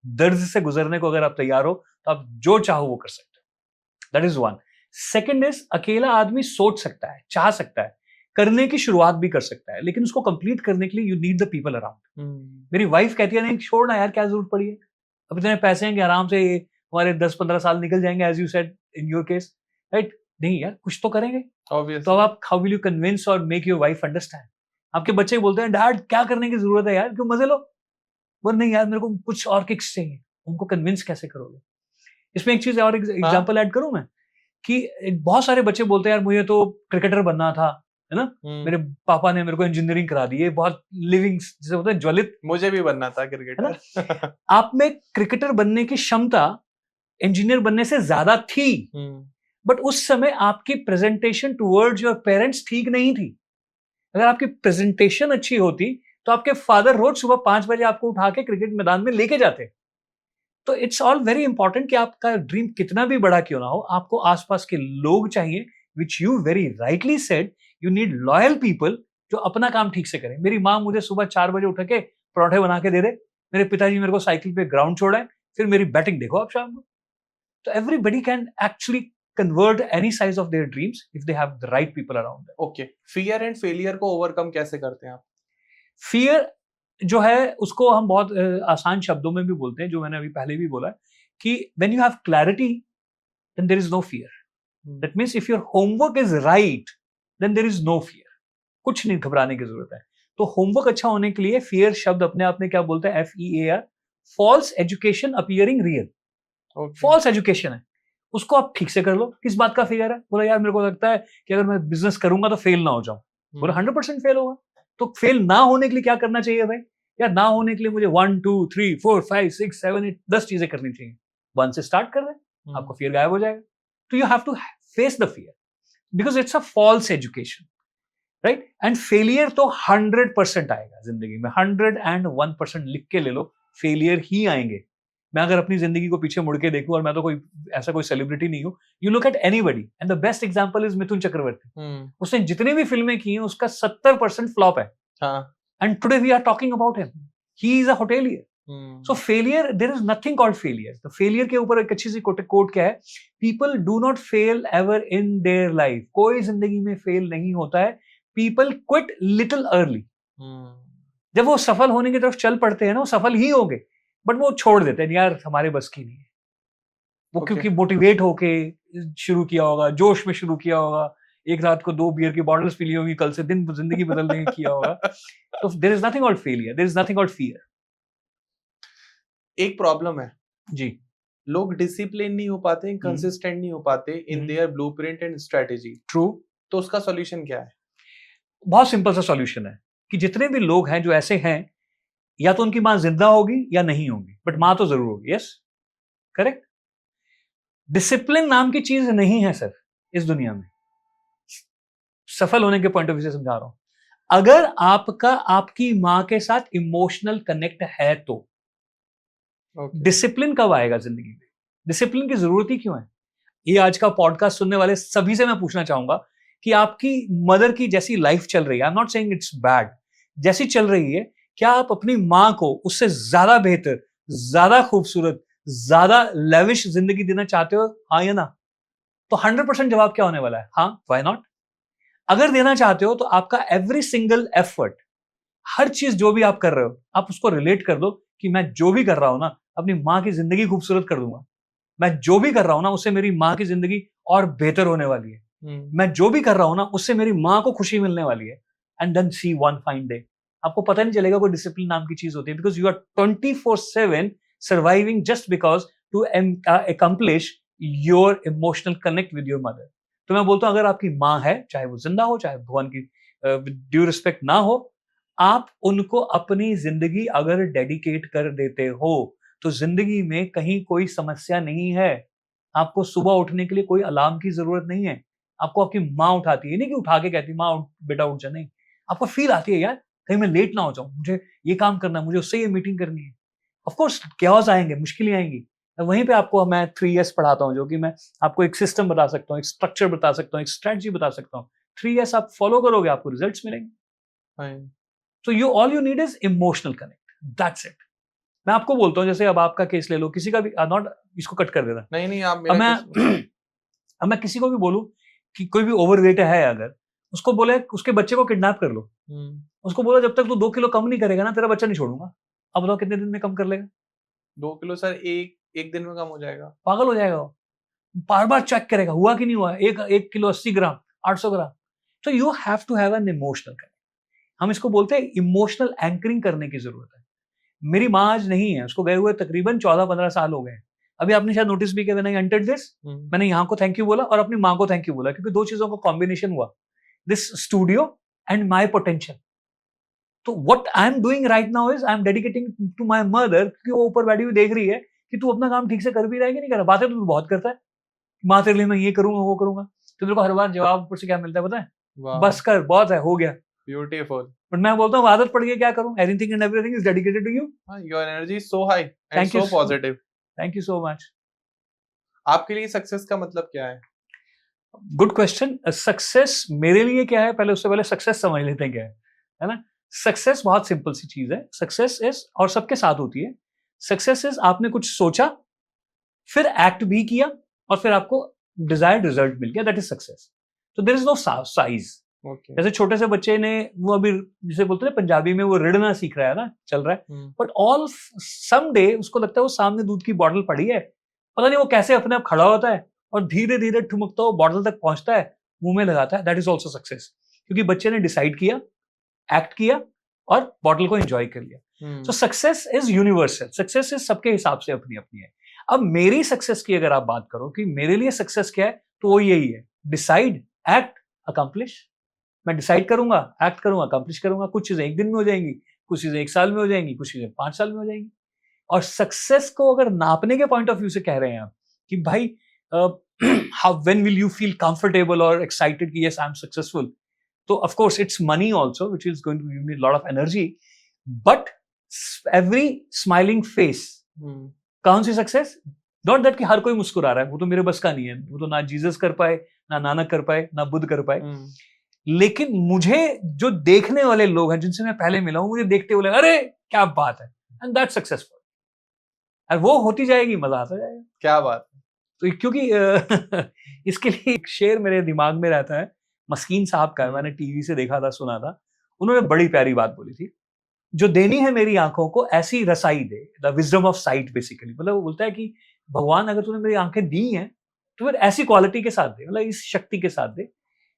दर्द से गुजरने को अगर आप तैयार हो तो आप जो चाहो वो कर सकते हो। That is one. Second is, अकेला आदमी सोच सकता है, चाह सकता है, करने की शुरुआत भी कर सकता है, लेकिन उसको कंप्लीट करने के लिए you need the people around. मेरी वाइफ कहती है नहीं छोड़ना यार, क्या जरूरत पड़ी है, अब इतने पैसे हैं कि आराम से हमारे 10-15 साल निकल जाएंगे, as you said in your case, right. नहीं यार, कुछ तो करेंगे। तो अब आप हाउ विल यू कन्विंस और मेक योर वाइफ अंडरस्टैंड? आपके बच्चे बोलते हैं डैड क्या करने की जरूरत है यार, क्यों, मजे लो। बोल नहीं यार मेरे को कुछ और किक्स चाहिए, उनको कन्विंस कैसे करोगे? इसमें एक चीज और एग्जांपल ऐड करूं मैं, कि बहुत सारे बच्चे बोलते हैं यार मुझे तो क्रिकेटर बनना था, है ना, मेरे पापा ने मेरे को इंजीनियरिंग करा दी, ये बहुत लिविंग जैसे होता है ज्वलित, मुझे भी बनना था क्रिकेटर। आप में क्रिकेटर बनने की क्षमता इंजीनियर बनने से ज्यादा थी, बट उस समय आपकी प्रेजेंटेशन टुवर्ड्स योर पेरेंट्स ठीक नहीं थी। अगर आपकी प्रेजेंटेशन अच्छी होती तो आपके फादर रोज सुबह 5 बजे आपको उठा के क्रिकेट मैदान में लेके जाते। तो इट्स ऑल वेरी इंपॉर्टेंट कि आपका ड्रीम कितना भी बड़ा क्यों ना हो, आपको आसपास के लोग चाहिए, which you very rightly said, you need loyal people जो अपना काम ठीक से करें। मेरी माँ मुझे सुबह 4 बजे उठ के पराठे बना के दे दे, मेरे पिताजी मेरे को साइकिल पे ग्राउंड छोड़ाए, फिर मेरी बैटिंग देखो आप शाम को। तो everybody can actually convert any size of their dreams if they have the right people around them. Okay, fear and failure को ओवरकम कैसे करते हैं आप? फियर जो है उसको हम बहुत आसान शब्दों में भी बोलते हैं, जो मैंने अभी पहले भी बोला है कि when you have clarity then there is no fear. That means if your homework is right then there is no fear. कुछ नहीं घबराने की जरूरत है। तो होमवर्क अच्छा होने के लिए फियर शब्द अपने आप में क्या बोलता है? FEAR, false education appearing real. False education है, उसको आप ठीक से कर लो। किस बात का फियर है? बोला यार मेरे को लगता है कि अगर मैं बिजनेस करूंगा तो फेल ना हो जाऊं। बोला 100% फेल होगा। तो फेल ना होने के लिए क्या करना चाहिए भाई? यार ना होने के लिए मुझे 1 2 3 4 5 6 7 8 10 चीजें करनी चाहिए। 1 से स्टार्ट कर रहे, आपको फियर गायब हो जाएगा। तो you have to face the fear because it's a false education, right? And failure तो 100% आएगा जिंदगी में। 101% लिख के ले लो, फेलियर ही आएंगे। मैं अगर अपनी जिंदगी को पीछे मुड़ के देखूं, और मैं तो कोई ऐसा कोई सेलिब्रिटी नहीं हूं, you look at anybody and the best example is Mithun Chakraborty. उसने जितनी भी फिल्में की हैं उसका 70% फ्लॉप है। And today we are talking about him, he is a hotelier. So failure, there is nothing called failure. तो फेलियर के ऊपर एक अच्छी सी कोट क्या है? People do not fail ever in their life. कोई जिंदगी में फेल नहीं होता है। People quit little early. जब वो सफल होने की तरफ चल पड़ते हैं ना, वो सफल ही होंगे, बट वो छोड़ देते हैं, यार हमारे बस की नहीं है वो। क्योंकि मोटिवेट होके शुरू किया होगा, जोश में शुरू किया होगा, एक रात को 2 बियर की बॉटल्स पी ली होगी, कल से दिन जिंदगी बदलने के किया होगा। तो there is nothing called failure, there is nothing called fear. एक प्रॉब्लम है जी, लोग डिसिप्लिन नहीं हो पाते, कंसिस्टेंट नहीं हो पाते in their blueprint and strategy. True. तो उसका सॉल्यूशन क्या है? बहुत सिंपल सा सॉल्यूशन है कि जितने भी लोग हैं जो ऐसे हैं, या तो उनकी मां जिंदा होगी या नहीं होगी, बट मां तो जरूर होगी। Yes, correct. डिसिप्लिन नाम की चीज नहीं है सर इस दुनिया में। सफल होने के पॉइंट ऑफ व्यू से समझा रहा हूं। अगर आपका आपकी मां के साथ इमोशनल कनेक्ट है तो डिसिप्लिन कब आएगा जिंदगी में? डिसिप्लिन की जरूरत ही क्यों है? ये आज का पॉडकास्ट सुनने वाले सभी से मैं पूछना चाहूंगा कि आपकी मदर की जैसी लाइफ चल रही है, I am not saying it's bad, जैसी चल रही है, क्या आप अपनी मां को उससे ज्यादा बेहतर, ज्यादा खूबसूरत, ज्यादा लेविश जिंदगी देना चाहते हो? हाँ या ना? तो 100% जवाब क्या होने वाला है? हाँ, व्हाई नॉट? अगर देना चाहते हो तो आपका एवरी सिंगल एफर्ट, हर चीज जो भी आप कर रहे हो, आप उसको रिलेट कर दो कि मैं जो भी कर रहा हूं ना, अपनी मां की जिंदगी खूबसूरत कर दूंगा। मैं जो भी कर रहा हूं ना, उससे मेरी मां की जिंदगी और बेहतर होने वाली है। मैं जो भी कर रहा हूं ना, उससे मेरी मां को खुशी मिलने वाली है। And then see one fine day आपको पता नहीं चलेगा कोई डिसिप्लिन नाम की चीज होती है, because you are 24/7 surviving just because to accomplish your emotional connect with your mother. तो मैं बोलता हूं, अगर आपकी मां है, चाहे वो जिंदा हो, चाहे भगवान की ड्यू रिस्पेक्ट ना हो, आप उनको अपनी जिंदगी अगर डेडिकेट कर देते हो तो जिंदगी में कहीं कोई समस्या नहीं है। आपको सुबह उठने के लिए कोई अलार्म की जरूरत नहीं है। आपको आपकी माँ उठाती है, नहीं कि उठा के कहती माँ बेटा उठ जा, नहीं, आपको फील आती है यार कहीं मैं लेट ना हो जाऊं, मुझे ये काम करना है, मुझे उससे ये मीटिंग करनी है। ऑफकोर्स क्या आएंगे, मुश्किलें आएंगी। वहीं पे आपको मैं 3S पढ़ाता हूँ, जो कि मैं आपको एक सिस्टम बता सकता हूँ, एक स्ट्रक्चर बता सकता हूँ, एक स्ट्रेटजी बता सकता हूँ। 3S आप फॉलो करोगे, आपको रिजल्ट्स मिलेंगे। तो all you need is emotional connect, that's it. मैं आपको बोलता हूँ, जैसे अब आपका केस ले लो, किसी का भी, नॉट इसको कट कर देना, नहीं आप मेरा अब मैं किसी को भी बोलूं कि कोई भी ओवरवेट है, अगर उसको बोले उसके बच्चे को किडनैप कर लो, उसको बोलो जब तक तू 2 किलो कम नहीं करेगा ना, तेरा बच्चा नहीं छोड़ूंगा। अब बताओ कितने दिन में कम कर लेगा? 2 किलो सर एक दिन में कम हो जाएगा। पागल हो जाएगा वो, बार बार चेक करेगा हुआ कि नहीं हुआ। 1 किलो 80 ग्राम, 800 ग्राम। तो you have to have an emotional connect. हम इसको बोलते हैं इमोशनल एंकरिंग करने की जरूरत है। मेरी माँ आज नहीं है, उसको गए हुए तकरीबन 14-15 साल हो गए। अभी आपने शायद नोटिस भी किया, व्हेन आई एंटर्ड दिस, मैंने यहाँ को थैंक यू बोला और अपनी माँ को थैंक यू बोला, क्योंकि 2 चीजों का कॉम्बिनेशन हुआ, this studio and my potential. तो what I am doing right now is I am dedicating to my mother, क्योंकि वो ऊपर बैठी हुई देख रही है कि तू अपना काम ठीक से कर भी रहा है कि नहीं कर रहा। बातें तो तू बहुत करता है, माँ तेरे लिए मैं ये करूंगा वो करूंगा, तो मेरे को हर बार जवाब ऊपर से क्या मिलता है पता है? बस कर, बहुत है, हो गया। ब्यूटीफुल। बट मैं बोलता हूँ आदत पड़ गई, क्या करूं? Anything and everything is dedicated to you. Your energy is so high and so positive. Thank you so much. आपके लिए सक्सेस का मतलब क्या है? Good question. सक्सेस मेरे लिए क्या है, पहले उससे पहले सक्सेस समझ लेते हैं क्या है ना। सक्सेस बहुत सिंपल सी चीज है। सक्सेस इज, और सबके साथ होती है, सक्सेस इज आपने कुछ सोचा, फिर एक्ट भी किया, और फिर आपको डिजायर्ड रिजल्ट मिल गया, दैट इज सक्सेस। तो देयर इज नो साइज। जैसे छोटे से बच्चे ने, वो अभी जिसे बोलते हैं पंजाबी में, वो रिड़ना सीख रहा है ना, चल रहा है, बट ऑल सम डे उसको लगता है वो सामने दूध की बॉटल पड़ी है, पता नहीं वो कैसे अपने आप खड़ा होता है और धीरे धीरे ठुमकता हो बॉटल तक पहुंचता है, मुंह में लगाता है। दैट इज ऑल्सो सक्सेस, क्योंकि बच्चे ने डिसाइड किया, एक्ट किया और बॉटल को एंजॉय कर लिया। तो success is universal, success is सबके हिसाब से अपनी अपनी है। अब मेरी सक्सेस की अगर आप बात करो कि मेरे लिए सक्सेस क्या है, तो वो यही है, डिसाइड, एक्ट, अकम्प्लिश। मैं डिसाइड करूंगा, एक्ट करूंगा, अकम्प्लिश करूंगा। कुछ चीजें एक दिन में हो जाएंगी, कुछ चीजें 1 साल में हो जाएंगी, कुछ चीजें 5 साल में हो जाएंगी। और सक्सेस को अगर नापने के पॉइंट ऑफ व्यू से कह रहे हैं आप कि भाई how when will you feel comfortable और एक्साइटेड कि यस आई एम सक्सेसफुल, तो of course it's money also which is going to give me lot of energy, but every smiling face, कौन सी सक्सेस? नॉट दैट कि हर कोई मुस्कुरा रहा है, वो तो मेरे बस का नहीं है, वो तो ना जीसस कर पाए, ना नानक कर पाए, ना बुद्ध कर पाए। लेकिन मुझे जो देखने वाले लोग हैं जिनसे मैं पहले मिला हूं, मुझे देखते हुए अरे क्या बात है, एंड दैट्स सक्सेसफुल। और वो होती जाएगी, मजा आता जाएगा। क्या बात है। तो क्योंकि इसके लिए एक शेर मेरे दिमाग में रहता है, मस्कीन साहब का है, मैंने टीवी से देखा था, सुना था, उन्होंने बड़ी प्यारी बात बोली थी, जो देनी है मेरी आंखों को ऐसी रसाई दे, the wisdom of sight basically. मतलब वो बोलता है कि भगवान अगर तूने मेरी आंखें दी हैं तो फिर ऐसी क्वालिटी के साथ दे, मतलब इस शक्ति के साथ दे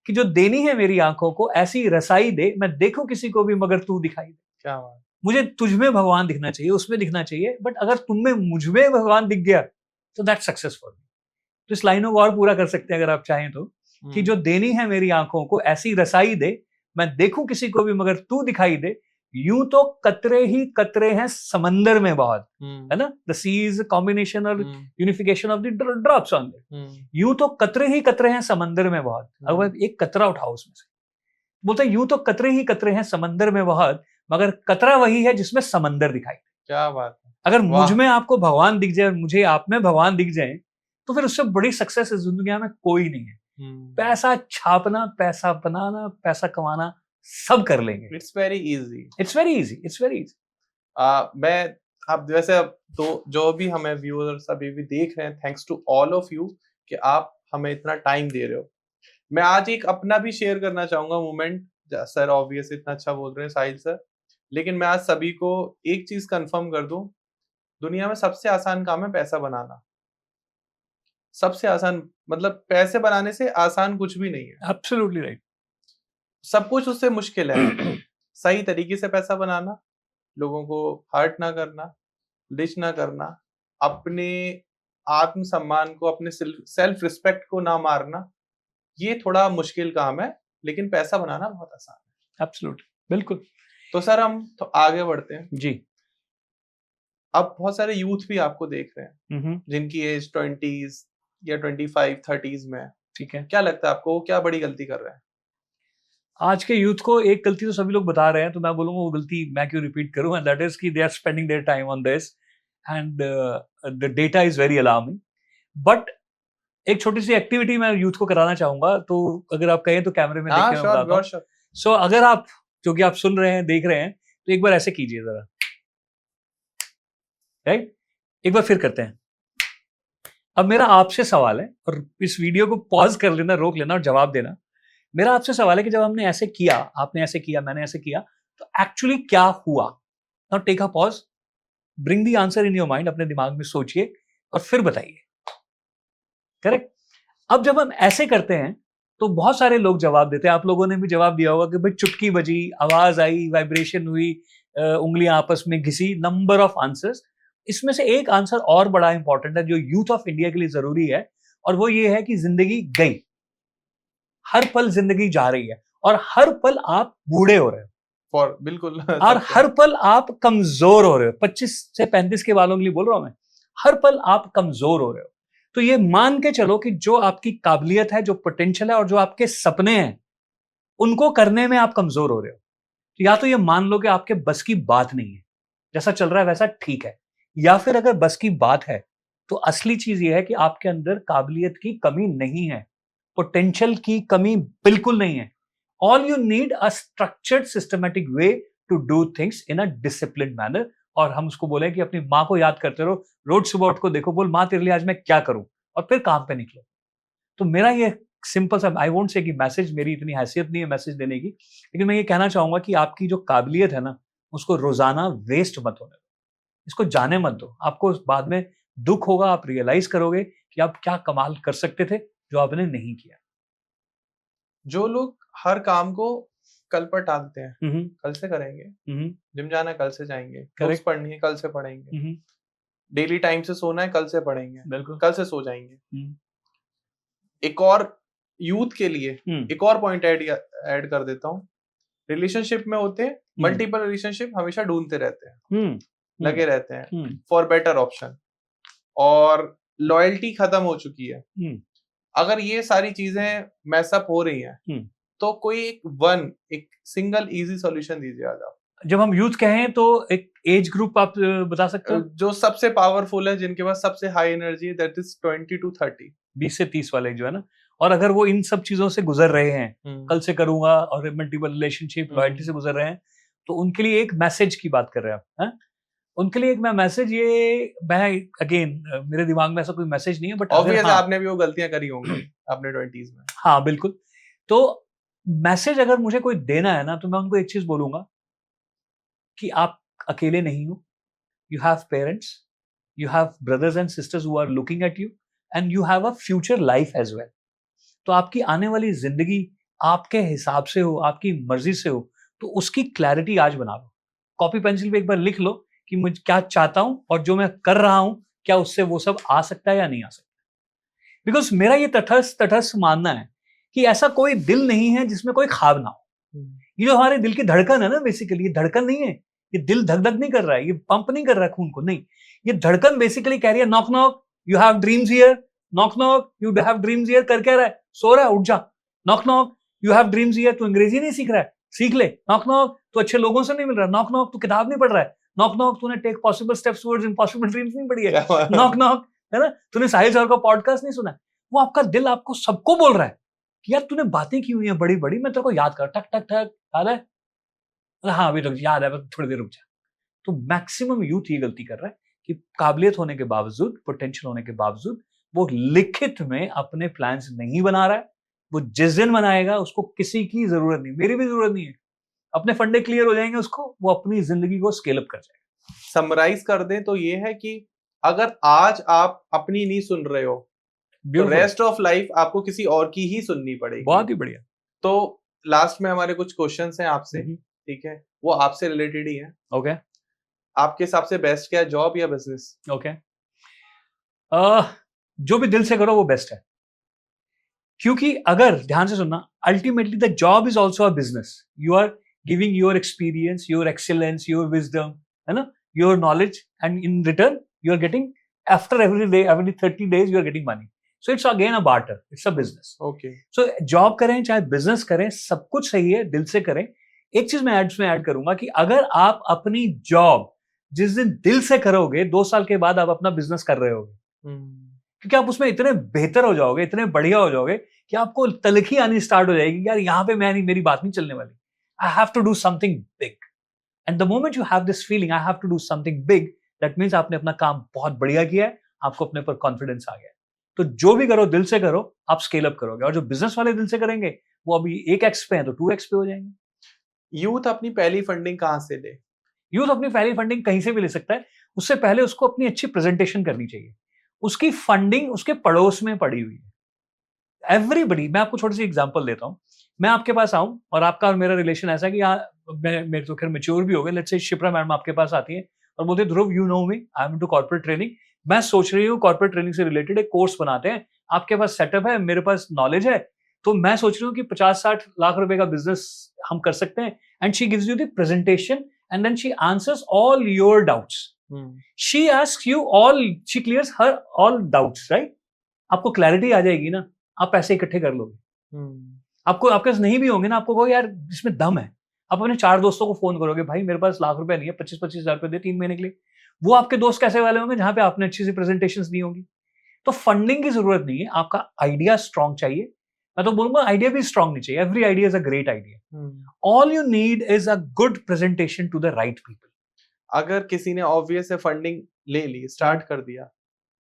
कि जो देनी है मेरी आंखों को ऐसी रसाई दे, मैं देखूं किसी को भी मगर तू दिखाई दे। क्या बात। मुझे तुझमें भगवान दिखना चाहिए, उसमें दिखना चाहिए, बट अगर तुम में मुझ में भगवान दिख गया तो दैट्स सक्सेसफुल। तो इस लाइनों को और पूरा कर सकते हैं अगर आप चाहें तो, कि जो देनी है मेरी आंखों को ऐसी रसाई दे, मैं देखूं किसी को भी मगर तू दिखाई दे। यूं तो कतरे ही कतरे हैं समंदर में बहुत, है ना, द सी इज कॉम्बिनेशन और unification of the drops on it. यूं तो कतरे ही कतरे हैं समंदर में बहुत, अगर एक कतरा उठाओ उसमें से, बोलते यूं तो कतरे ही कतरे हैं समंदर में बहुत, मगर कतरा वही है जिसमें समंदर दिखाई दे। क्या बात है। अगर मुझ में आपको भगवान दिख जाए, मुझे आप में भगवान दिख जाए, तो फिर उससे बड़ी सक्सेस इस दुनिया में कोई नहीं है। पैसा छापना, पैसा बनाना, पैसा कमाना सब कर लेंगे। It's very easy, it's very easy, it's very easy. मैं आप वैसे अब तो जो भी हमें व्यूअर्स अभी भी देख रहे हैं, thanks to all of you कि आप हमें इतना टाइम दे रहे हो। मैं आज एक अपना भी शेयर करना चाहूंगा मोमेंट। सर ऑब्वियस इतना अच्छा बोल रहे हैं साहिल सर, लेकिन मैं आज सभी को एक चीज कंफर्म कर दूं, दुनिया में सबसे आसान काम है पैसा बनाना। सबसे आसान, मतलब पैसे बनाने से आसान कुछ भी नहीं है। Absolutely right. सब कुछ उससे मुश्किल है। सही तरीके से पैसा बनाना, लोगों को हर्ट ना करना, डिश ना करना, अपने आत्मसम्मान को, अपने सेल्फ रिस्पेक्ट को ना मारना, ये थोड़ा मुश्किल काम है, लेकिन पैसा बनाना बहुत आसान है। एब्सोल्युटली, बिल्कुल। तो सर हम तो आगे बढ़ते हैं जी। अब बहुत सारे यूथ भी आपको देख रहे हैं जिनकी एज 20s या 25 30s में है। ठीक है। क्या लगता है आपको, क्या बड़ी गलती कर रहे हैं? आज के यूथ को एक गलती तो सभी लोग बता रहे हैं, तो मैं बोलूंगा वो गलती मैं क्यों रिपीट करूं, एंड दैट इज कि they are spending their time on this and the data is very alarming. But एक छोटी सी एक्टिविटी मैं यूथ को कराना चाहूंगा, तो अगर आप कहें तो कैमरे में देख के मैं बताता हूं। सो अगर आप, जो कि आप सुन रहे हैं, देख रहे हैं, तो एक बार ऐसे कीजिए जरा, राइट? एक बार फिर करते हैं। अब मेरा आपसे सवाल है, और इस वीडियो को पॉज कर लेना, रोक लेना और जवाब देना। मेरा आपसे सवाल है कि जब हमने ऐसे किया, आपने ऐसे किया, मैंने ऐसे किया, तो एक्चुअली क्या हुआ? Now take a pause, bring the answer in your mind, अपने दिमाग में सोचिए और फिर बताइए। करेक्ट? अब जब हम ऐसे करते हैं तो बहुत सारे लोग जवाब देते हैं। आप लोगों ने भी जवाब दिया होगा कि भाई चुटकी बजी, आवाज आई, वाइब्रेशन हुई, उंगलियां आपस में घिसी, नंबर ऑफ आंसर्स। इसमें से एक आंसर और बड़ा इंपॉर्टेंट है जो यूथ ऑफ इंडिया के लिए जरूरी है, और वो ये है कि जिंदगी गई, हर पल जिंदगी जा रही है, और हर पल आप बूढ़े हो रहे हो, बिल्कुल। और हर पल आप कमजोर हो रहे हो। 25 से 35 के वालों के लिए बोल रहा हूं मैं, हर पल आप कमजोर हो रहे हो। तो ये मान के चलो कि जो आपकी काबिलियत है, जो पोटेंशियल है, और जो आपके सपने हैं, उनको करने में आप कमजोर हो रहे हो। तो या तो ये मान लो कि आपके बस की बात नहीं है, जैसा चल रहा है वैसा ठीक है, या फिर अगर बस की बात है तो असली चीज ये है कि आपके अंदर काबिलियत की कमी नहीं है, पोटेंशियल की कमी बिल्कुल नहीं है. All you need a structured systematic way to do things in a discipline manner. और हम उसको बोले कि अपनी माँ को याद करते रहो, रोज सुबह उठ को देखो, बोल माँ तेरे लिए आज मैं क्या करूं, और फिर काम पे निकलो. तो मेरा ये सिंपल सा, आई वोंट से कि मैसेज, मेरी इतनी हैसियत नहीं है मैसेज देने की, लेकिन मैं ये कहना चाहूंगा कि आपकी जो काबिलियत है ना, उसको रोजाना वेस्ट मत होने दो, इसको जाने मत दो. आपको बाद में दुख होगा, आप रियलाइज करोगे कि आप क्या कमाल कर सकते थे जो आपने नहीं किया. जो लोग हर काम को कल पर टालते हैं, कल से करेंगे, जिम जाना है कल से जाएंगे, बुक्स पढ़नी है कल से पढ़ेंगे, डेली टाइम से सोना है कल से पढ़ेंगे, बिल्कुल कल से सो जाएंगे. एक और यूथ के लिए एक और पॉइंट ऐड कर देता हूँ. रिलेशनशिप में होते हैं, मल्टीपल रिलेशनशिप हमेशा ढूंढते रहते हैं, लगे रहते हैं फॉर बेटर ऑप्शन, और लॉयल्टी खत्म हो चुकी है. अगर ये सारी चीजें मैसअप हो रही हैं, तो कोई एक सिंगल इजी सॉल्यूशन दीजिए आज आप. जब हम यूथ कहें तो एक एज ग्रुप आप बता सकते हो जो सबसे पावरफुल है, जिनके पास सबसे हाई एनर्जी है, दैट इज 20 to 30. 20 से 30 वाले जो है ना, और अगर वो इन सब चीजों से गुजर रहे हैं, कल से करूंगा और मल्टीपल रिलेशनशिप, लॉयल्टी से गुजर रहे हैं, तो उनके लिए एक मैसेज की बात कर रहे हैं आप. उनके लिए एक मैं मैसेज, ये मैं अगेन मेरे दिमाग में ऐसा कोई मैसेज नहीं है, बट ऑब्वियसली आपने भी वो गलतियां करी होंगी अपने 20s में. हाँ बिल्कुल. तो मैसेज अगर मुझे कोई देना है ना, तो मैं उनको एक चीज बोलूंगा कि आप अकेले नहीं हो. You have parents, you have brothers and sisters who are looking at you, and you have a future life as well. तो आपकी आने वाली जिंदगी आपके हिसाब से हो, आपकी मर्जी से हो, तो उसकी क्लैरिटी आज बना लो. कॉपी पेंसिल पे एक बार लिख लो कि मुझे क्या चाहता हूं और जो मैं कर रहा हूं, क्या उससे वो सब आ सकता है या नहीं आ सकता. बिकॉज मेरा ये तटस्थ मानना है कि ऐसा कोई दिल नहीं है जिसमें कोई ख्वाब ना हो. ये जो हमारे दिल की धड़कन है ना, बेसिकली ये धड़कन नहीं है, ये दिल धक धक नहीं कर रहा है, ये पंप नहीं कर रहा है खून को, नहीं. ये धड़कन बेसिकली कह रही है knock knock, you have dreams here, knock knock, you have dreams here. कर क्या रहा है, सो रहा है, उठ जा. Knock knock, you have dreams here. तू अंग्रेजी नहीं सीख रहा है, सीख ले. नॉक नॉक, तू अच्छे लोगों से नहीं मिल रहा. नॉक नॉक, तू किताब नहीं पढ़ रहा है. नॉक नॉक, तूने take possible steps towards impossible dreams नहीं पढ़ी है. नॉक नॉक, है ना, तूने साहिल सर का पॉडकास्ट नहीं सुना. वो आपका दिल आपको सबको बोल रहा है कि यार तूने बातें की हुई हैं बड़ी बड़ी, मैं तेरे को याद कर, टक टक टक, याद है, हाँ अभी रुक, याद है, थोड़ी देर रुक जा. तो मैक्सिमम यूथ ये गलती कर रहा है कि काबिलियत होने के बावजूद, पोटेंशियल होने के बावजूद, वो लिखित में अपने प्लान्स नहीं बना रहा है. वो जिस दिन बनाएगा उसको किसी की जरूरत नहीं, मेरी भी जरूरत नहीं है. अपने फंडे क्लियर हो जाएंगे उसको, वो अपनी जिंदगी को स्केल अप कर जाएगा. समराइज कर दें तो ये है कि अगर आज आप अपनी नहीं सुन रहे हो, तो रेस्ट ऑफ लाइफ आपको किसी और की ही सुननी पड़ेगी. बहुत ही बढ़िया. तो लास्ट में हमारे कुछ क्वेश्चंस हैं आपसे, ठीक है, वो आपसे रिलेटेड ही है. ओके. आपके हिसाब से बेस्ट क्या है, जॉब या बिजनेस? ओके. जो भी दिल से करो वो बेस्ट है. क्योंकि अगर ध्यान से सुनना, ultimately the job is also a business. You are giving your experience, your excellence, your wisdom, है ना, your knowledge, and in return you are getting, after every day, every 30 days you are getting money. So it's again a barter, it's a business. Okay. So job करें चाहे business करें, सब कुछ सही है, दिल से करें. एक चीज मैं ऐड करूंगा कि अगर आप अपनी जॉब जिस दिन दिल से करोगे, 2 साल के बाद आप अपना बिजनेस कर रहे होगे. क्योंकि आप उसमें इतने बेहतर हो जाओगे, इतने बढ़िया हो जाओगे कि आपको तलखी आनी स्टार्ट हो जाएगी, यार यहाँ पे मैं नहीं, मेरी बात नहीं चलने वाली. I have to do something big. And the moment you have this feeling, I have to do something big, that means आपने अपना काम बहुत बढ़िया किया है, आपको अपने पर कॉन्फिडेंस आ गया. तो जो भी करो दिल से करो, आप स्केल अप करोगे. और जो बिजनेस वाले दिल से करेंगे वो अभी 1x पे है तो 2x पे हो जाएंगे. यूथ अपनी पहली फंडिंग कहां से ले? यूथ अपनी पहली फंडिंग कहीं से भी ले सकता है. उससे पहले उसको अपनी अच्छी प्रेजेंटेशन करनी चाहिए. उसकी फंडिंग उसके पड़ोस में पड़ी हुई है. एवरीबडी, मैं आपको छोटी सी एग्जांपल देता हूं. मैं आपके पास आऊं और आपका और मेरा रिलेशन ऐसा है कि मेरे तो खैर मैच्योर भी हो गए. लेट्स से शिप्रा मैडम आपके पास आती है और बोलते Dhruv, you know me, I am into corporate training. मैं सोच रही हूँ कॉर्पोरेट ट्रेनिंग से रिलेटेड एक कोर्स बनाते हैं. आपके पास सेटअप है, मेरे पास नॉलेज है, तो मैं सोच रही हूँ कि 50-60 लाख रुपए का बिजनेस हम कर सकते हैं. And she gives you the presentation and then she answers all your doubts. She asks you all, she clears her all doubts, right? आपको क्लैरिटी आ जाएगी ना, आप पैसे इकट्ठे कर लोगे. आपको, आपके पास नहीं भी होंगे ना, आपको कहोगे यार इसमें दम है, आप अपने 4 दोस्तों को फोन करोगे, भाई मेरे पास लाख रुपए नहीं है, 25-25 हजार रुपए दे 3 महीने के लिए. वो आपके दोस्त कैसे वाले होंगे, जहां पे आपने अच्छी सी प्रेजेंटेशंस दी होंगी. तो फंडिंग की जरूरत नहीं है, आपका आइडिया स्ट्रांग चाहिए. मैं तो बोलूंगा आइडिया भी स्ट्रांग नहीं चाहिए, every idea is a great idea, all you need is a good presentation to the right people. अगर किसी ने ऑब्वियस है फंडिंग ले ली, स्टार्ट कर दिया,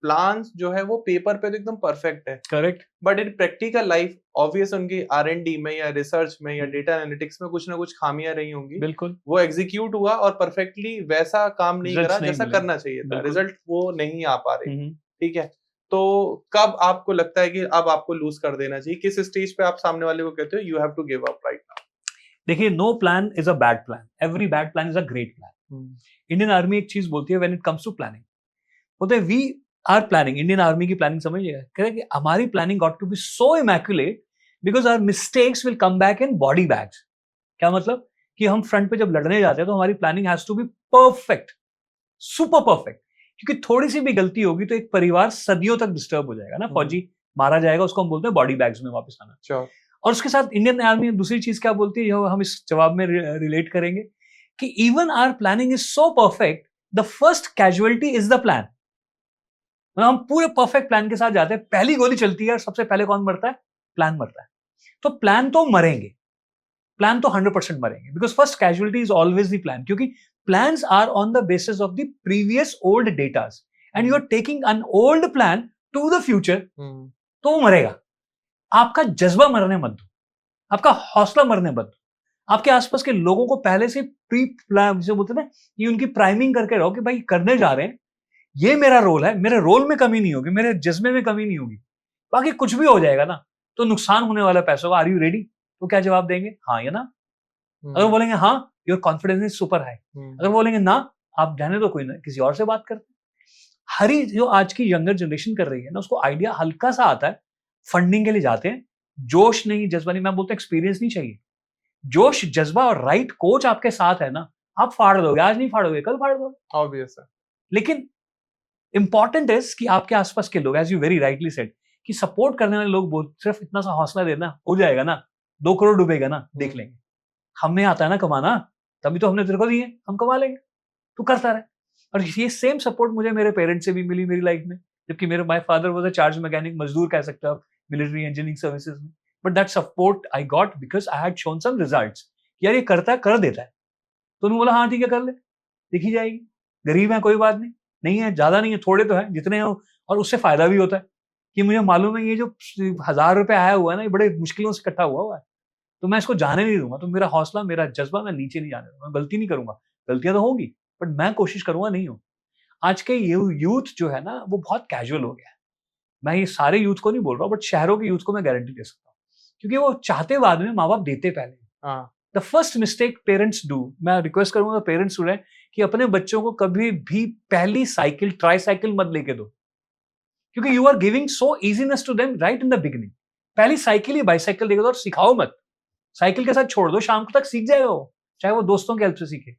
प्लान्स जो है वो पेपर पे तो एकदम परफेक्ट है, correct, but in practical life obvious उनकी R&D में या रिसर्च में या डेटा एनालिटिक्स में कुछ ना कुछ खामियां रही होंगी, बिल्कुल, वो एग्जीक्यूट हुआ और परफेक्टली वैसा काम नहीं करा जैसा करना चाहिए था, रिजल्ट वो नहीं आ पा रहे, ठीक है। तो कब आपको लगता है कि अब आपको लूज कर देना चाहिए, किस स्टेज पे आप सामने वाले को कहते हो you have to give up right now? देखिए, no plan is a bad plan, every bad plan is a great plan. Indian army एक चीज बोलती है when it comes to planning, बोलते हैं we are planning, Indian army की planning समझिएगा, कह रहे हैं कि हमारी planning got to be so immaculate because our mistakes will come back in body bags. क्या मतलब कि हम फ्रंट पे जब लड़ने जाते हैं तो हमारी planning has to be perfect, super perfect, क्योंकि थोड़ी सी भी गलती होगी तो एक परिवार सदियों तक डिस्टर्ब हो जाएगा ना, फौजी मारा जाएगा, उसको हम बोलते हैं बॉडी बैग्स में वापस आना। Sure. और उसके साथ इंडियन आर्मी दूसरी चीज क्या बोलती है, जो हम इस जवाब में रिलेट करेंगे कि even our planning is so perfect, the first casualty is the plan. हम पूरे परफेक्ट प्लान के साथ जाते हैं, पहली गोली चलती है और सबसे पहले कौन मरता है? प्लान मरता है। तो प्लान तो मरेंगे, प्लान तो 100% मरेंगे, because first casualty is always the plan, क्योंकि plans are on the basis of the previous old datas and you are taking an old plan to the future, तो वो मरेगा। आपका जज्बा मरने मत दो, आपका हौसला मरने मत दो, आपके आसपास के लोगों को पहले से प्री प्लान, जो बोलते हैं ना, ये उनकी प्राइमिंग करके रहो कि भाई करने जा रहे हैं, ये मेरा रोल है, मेरे रोल में कमी नहीं होगी, मेरे जज्बे में कमी नहीं होगी, बाकी कुछ भी हो जाएगा ना तो नुकसान होने वाला पैसों का, आर यू रेडी? तो क्या जवाब देंगे? हाँ या ना। अगर बोलेंगे हाँ, your confidence is super high, अगर बोलेंगे ना, आप जाने दो, कोई ना, किसी और से बात करते। हरी जो आज की यंगर जनरेशन कर रही है ना, उसको आइडिया हल्का सा आता है, फंडिंग के लिए जाते हैं, जोश नहीं, जज्बा नहीं, मैं बोलता एक्सपीरियंस नहीं चाहिए, जोश जज्बा और राइट कोच आपके साथ है ना, आप फाड़ दोगे, आज नहीं फाड़ोगे कल फाड़ दोगे, ऑब्वियस है। लेकिन इंपॉर्टेंट है कि आपके आसपास के लोग, as you very rightly said, कि सपोर्ट करने वाले लोग बोल, सिर्फ इतना सा हौसला देना, हो जाएगा ना, 2 करोड़ डूबेगा ना, देख लेंगे, हमें आता है ना कमाना, तभी तो हमने तेरे को दिए, हम कमा लेंगे, तू करता रहे। और ये सेम सपोर्ट मुझे मेरे पेरेंट्स से भी मिली मेरी लाइफ में, जबकि मेरे my father was a charge mechanic, मजदूर कह सकते हो आप, मिलिट्री इंजीनियरिंग सर्विसेज में, but that support I got because I had shown some results, यार ये करता है, कर देता है, तो उन्होंने बोला हाँ ठीक है कर ले, दिखी जाएगी, गरीब है कोई बात नहीं, नहीं है ज्यादा नहीं है, थोड़े तो है जितने हो, और उससे फायदा भी होता है कि मुझे मालूम है ये जो 1000 रुपए आया हुआ है ना, ये बड़े मुश्किलों से इकट्ठा हुआ है, तो मैं इसको जाने नहीं दूंगा, तो मेरा हौसला, मेरा जज्बा, मैं नीचे नहीं जाने दूंगा, मैं गलती नहीं करूंगा, गलतियां तो होंगी बट मैं कोशिश करूंगा नहीं हो। आज के यूथ जो है ना वो बहुत कैजुअल हो गया है, मैं ये सारे यूथ को नहीं बोल रहा हूँ, बट शहरों के यूथ को मैं गारंटी दे सकता हूँ, क्योंकि वो चाहते बाद में, माँ बाप देते पहले। The first mistake parents do, मैं रिक्वेस्ट करूंगा पेरेंट्स सुने, कि अपने बच्चों को कभी भी पहली साइकिल, ट्राई साइकिल मत लेके दो, क्योंकि you are giving so easiness to them right in the beginning. पहली साइकिल ही बाइसाइकिल लेके दो और सिखाओ मत, साइकिल के साथ छोड़ दो, शाम तक सीख जाएगा वो, चाहे वो दोस्तों की हेल्प से सीखे।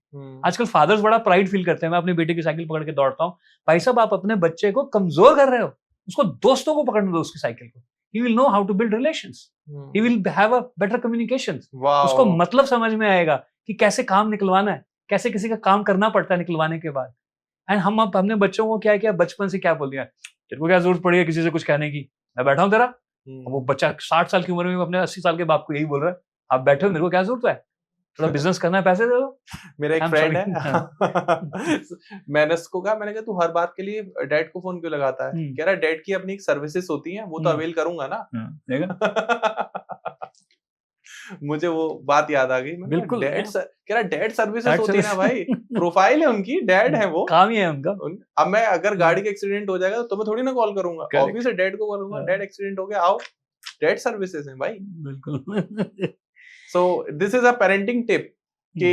आजकल फादर्स बड़ा प्राइड फील करते हैं, मैं अपनी बेटे की साइकिल पकड़ के दौड़ता हूँ, भाई साहब आप अपने बच्चे को कमजोर कर रहे हो, उसको दोस्तों को पकड़ने दो उसकी साइकिल को, he will know how to build relations, he will have a better communications, उसको मतलब समझ में आएगा कि कैसे काम निकलवाना है, कैसे किसी का काम करना पड़ता है निकलवाने के बाद। एंड हम अपने बच्चों को क्या किया, बचपन से क्या बोल दिया, तेरे को क्या जरूरत पड़ी है किसी से कुछ कहने की, मैं बैठा हूँ तेरा, वो बच्चा 60 साल की उम्र में अपने 80 साल के बाप को यही बोल रहा है, आप बैठे हो, मेरे को क्या जरूरत है, थोड़ा बिजनेस करना है, पैसे दे दो। मेरा एक फ्रेंड है मैंने उसको कहा, मैंने कहा तू हर बात के लिए डैड को फोन क्यों लगाता है, कह रहा है डैड की अपनी सर्विसेज होती हैं, वो तो अवेल करूंगा ना। मुझे वो बात याद आ गई, बिल्कुल, डैड कह रहा डैड सर्विसेज होती है ना भाई, प्रोफाइल है उनकी, डैड है वो, काम ही है उनका। अब मैं अगर गाड़ी का एक्सीडेंट हो जाएगा तो तुम्हें थोड़ी ना कॉल करूंगा, ऑब्वियसली डैड को करूंगा, डैड एक्सीडेंट हो गया आओ, डैड सर्विसेज है भाई। बिल्कुल। So this is a parenting tip कि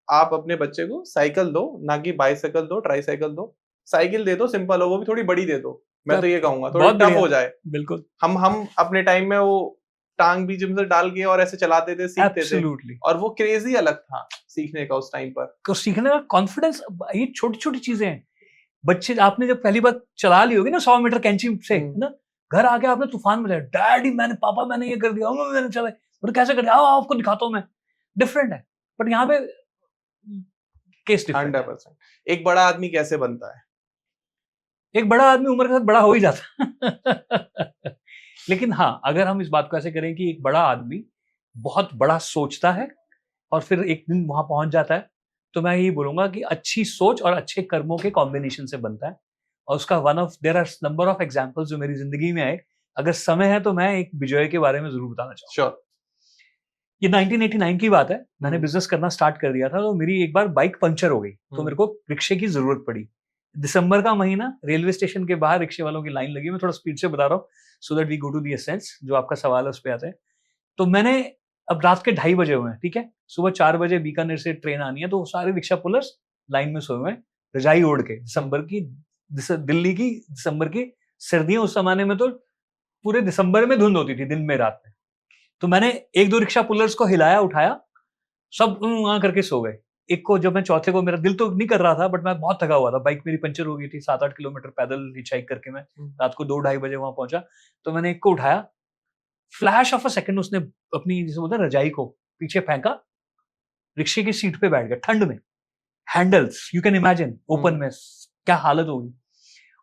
आप अपने बच्चे को साइकिल दो, ना कि बाइसाइकिल दो, ट्राईसाइकिल दो, साइकिल दे दो, सिंपल हो, वो भी थोड़ी बड़ी दे दो, मैं तो ये कहूंगा थोड़ी टफ हो जाए। बिल्कुल, हम अपने टाइम में वो टांग बीच में से डाल के और ऐसे चलाते थे, सीखते थे, और वो क्रेजी अलग था सीखने का उस टाइम पर, तो सीखने का कॉन्फिडेंस, ये छोटी छोटी चीजें हैं। बच्चे, आपने जब पहली बार चला ली होगी ना 100 मीटर कैंची से ना, घर आके आपने तूफान मचाया, डैडी मैंने, पापा मैंने ये कर दिया, मैंने चला, तो कैसे कर दिया, आओ आपको दिखाता हूँ मैं, डिफरेंट है, बट यहाँ पे केस डिफरेंट है। 100%। एक बड़ा आदमी कैसे बनता है? एक बड़ा आदमी उम्र के साथ बड़ा हो ही जाता लेकिन हाँ, अगर हम इस बात को ऐसे करें कि एक बड़ा आदमी बहुत बड़ा सोचता है और फिर एक दिन वहां पहुंच जाता है, तो मैं यही बोलूंगा कि अच्छी सोच और अच्छे कर्मों के कॉम्बिनेशन से बनता है। और उसका there are number of examples जो मेरी जिंदगी में आए। अगर समय है तो मैं एक विजय के बारे में जरूर बताना चाहूंगा। श्योर। ये 1989 की बात है। मैंने हम्म। बिजनेस करना स्टार्ट कर दिया था, तो मेरी एक बार बाइक पंचर हो गई, तो मेरे को रिक्शे की जरूरत पड़ी। दिसंबर का महीना, रेलवे स्टेशन के बाहर रिक्शे वालों की लाइन लगी। मैं थोड़ा स्पीड से बता रहा हूँ so that we go to the essence, जो आपका सवाल है उस पर आते हैं। तो मैंने, अब रात के 2:30 बजे हुए हैं, ठीक है, सुबह 4 बजे बीकानेर से ट्रेन आनी है, तो सारे रिक्शा पुलर्स लाइन में सोए हुए हैं, रजाई ओढ़ के। दिल्ली की दिसंबर की सर्दियां, उस जमाने में तो पूरे दिसंबर में धुंध होती थी, दिन में रात में। तो मैंने 1-2 रिक्शा पुलर्स को हिलाया उठाया, सब वहां करके सो गए। एक को, जब मैं चौथे को, मेरा दिल तो नहीं कर रहा था बट मैं बहुत थका हुआ था, बाइक मेरी पंचर हो गई थी। 7-8 किलोमीटर पैदल हिचहाइक करके मैं रात को 2-2:30 बजे वहां पहुंचा। तो मैंने एक को उठाया, फ्लैश ऑफ अ सेकंड उसने अपनी, जैसे बोलते हैं, रजाई को पीछे फेंका, रिक्शे की सीट पे बैठ गया ठंड में। Handles you can imagine open में, क्या हालत होगी।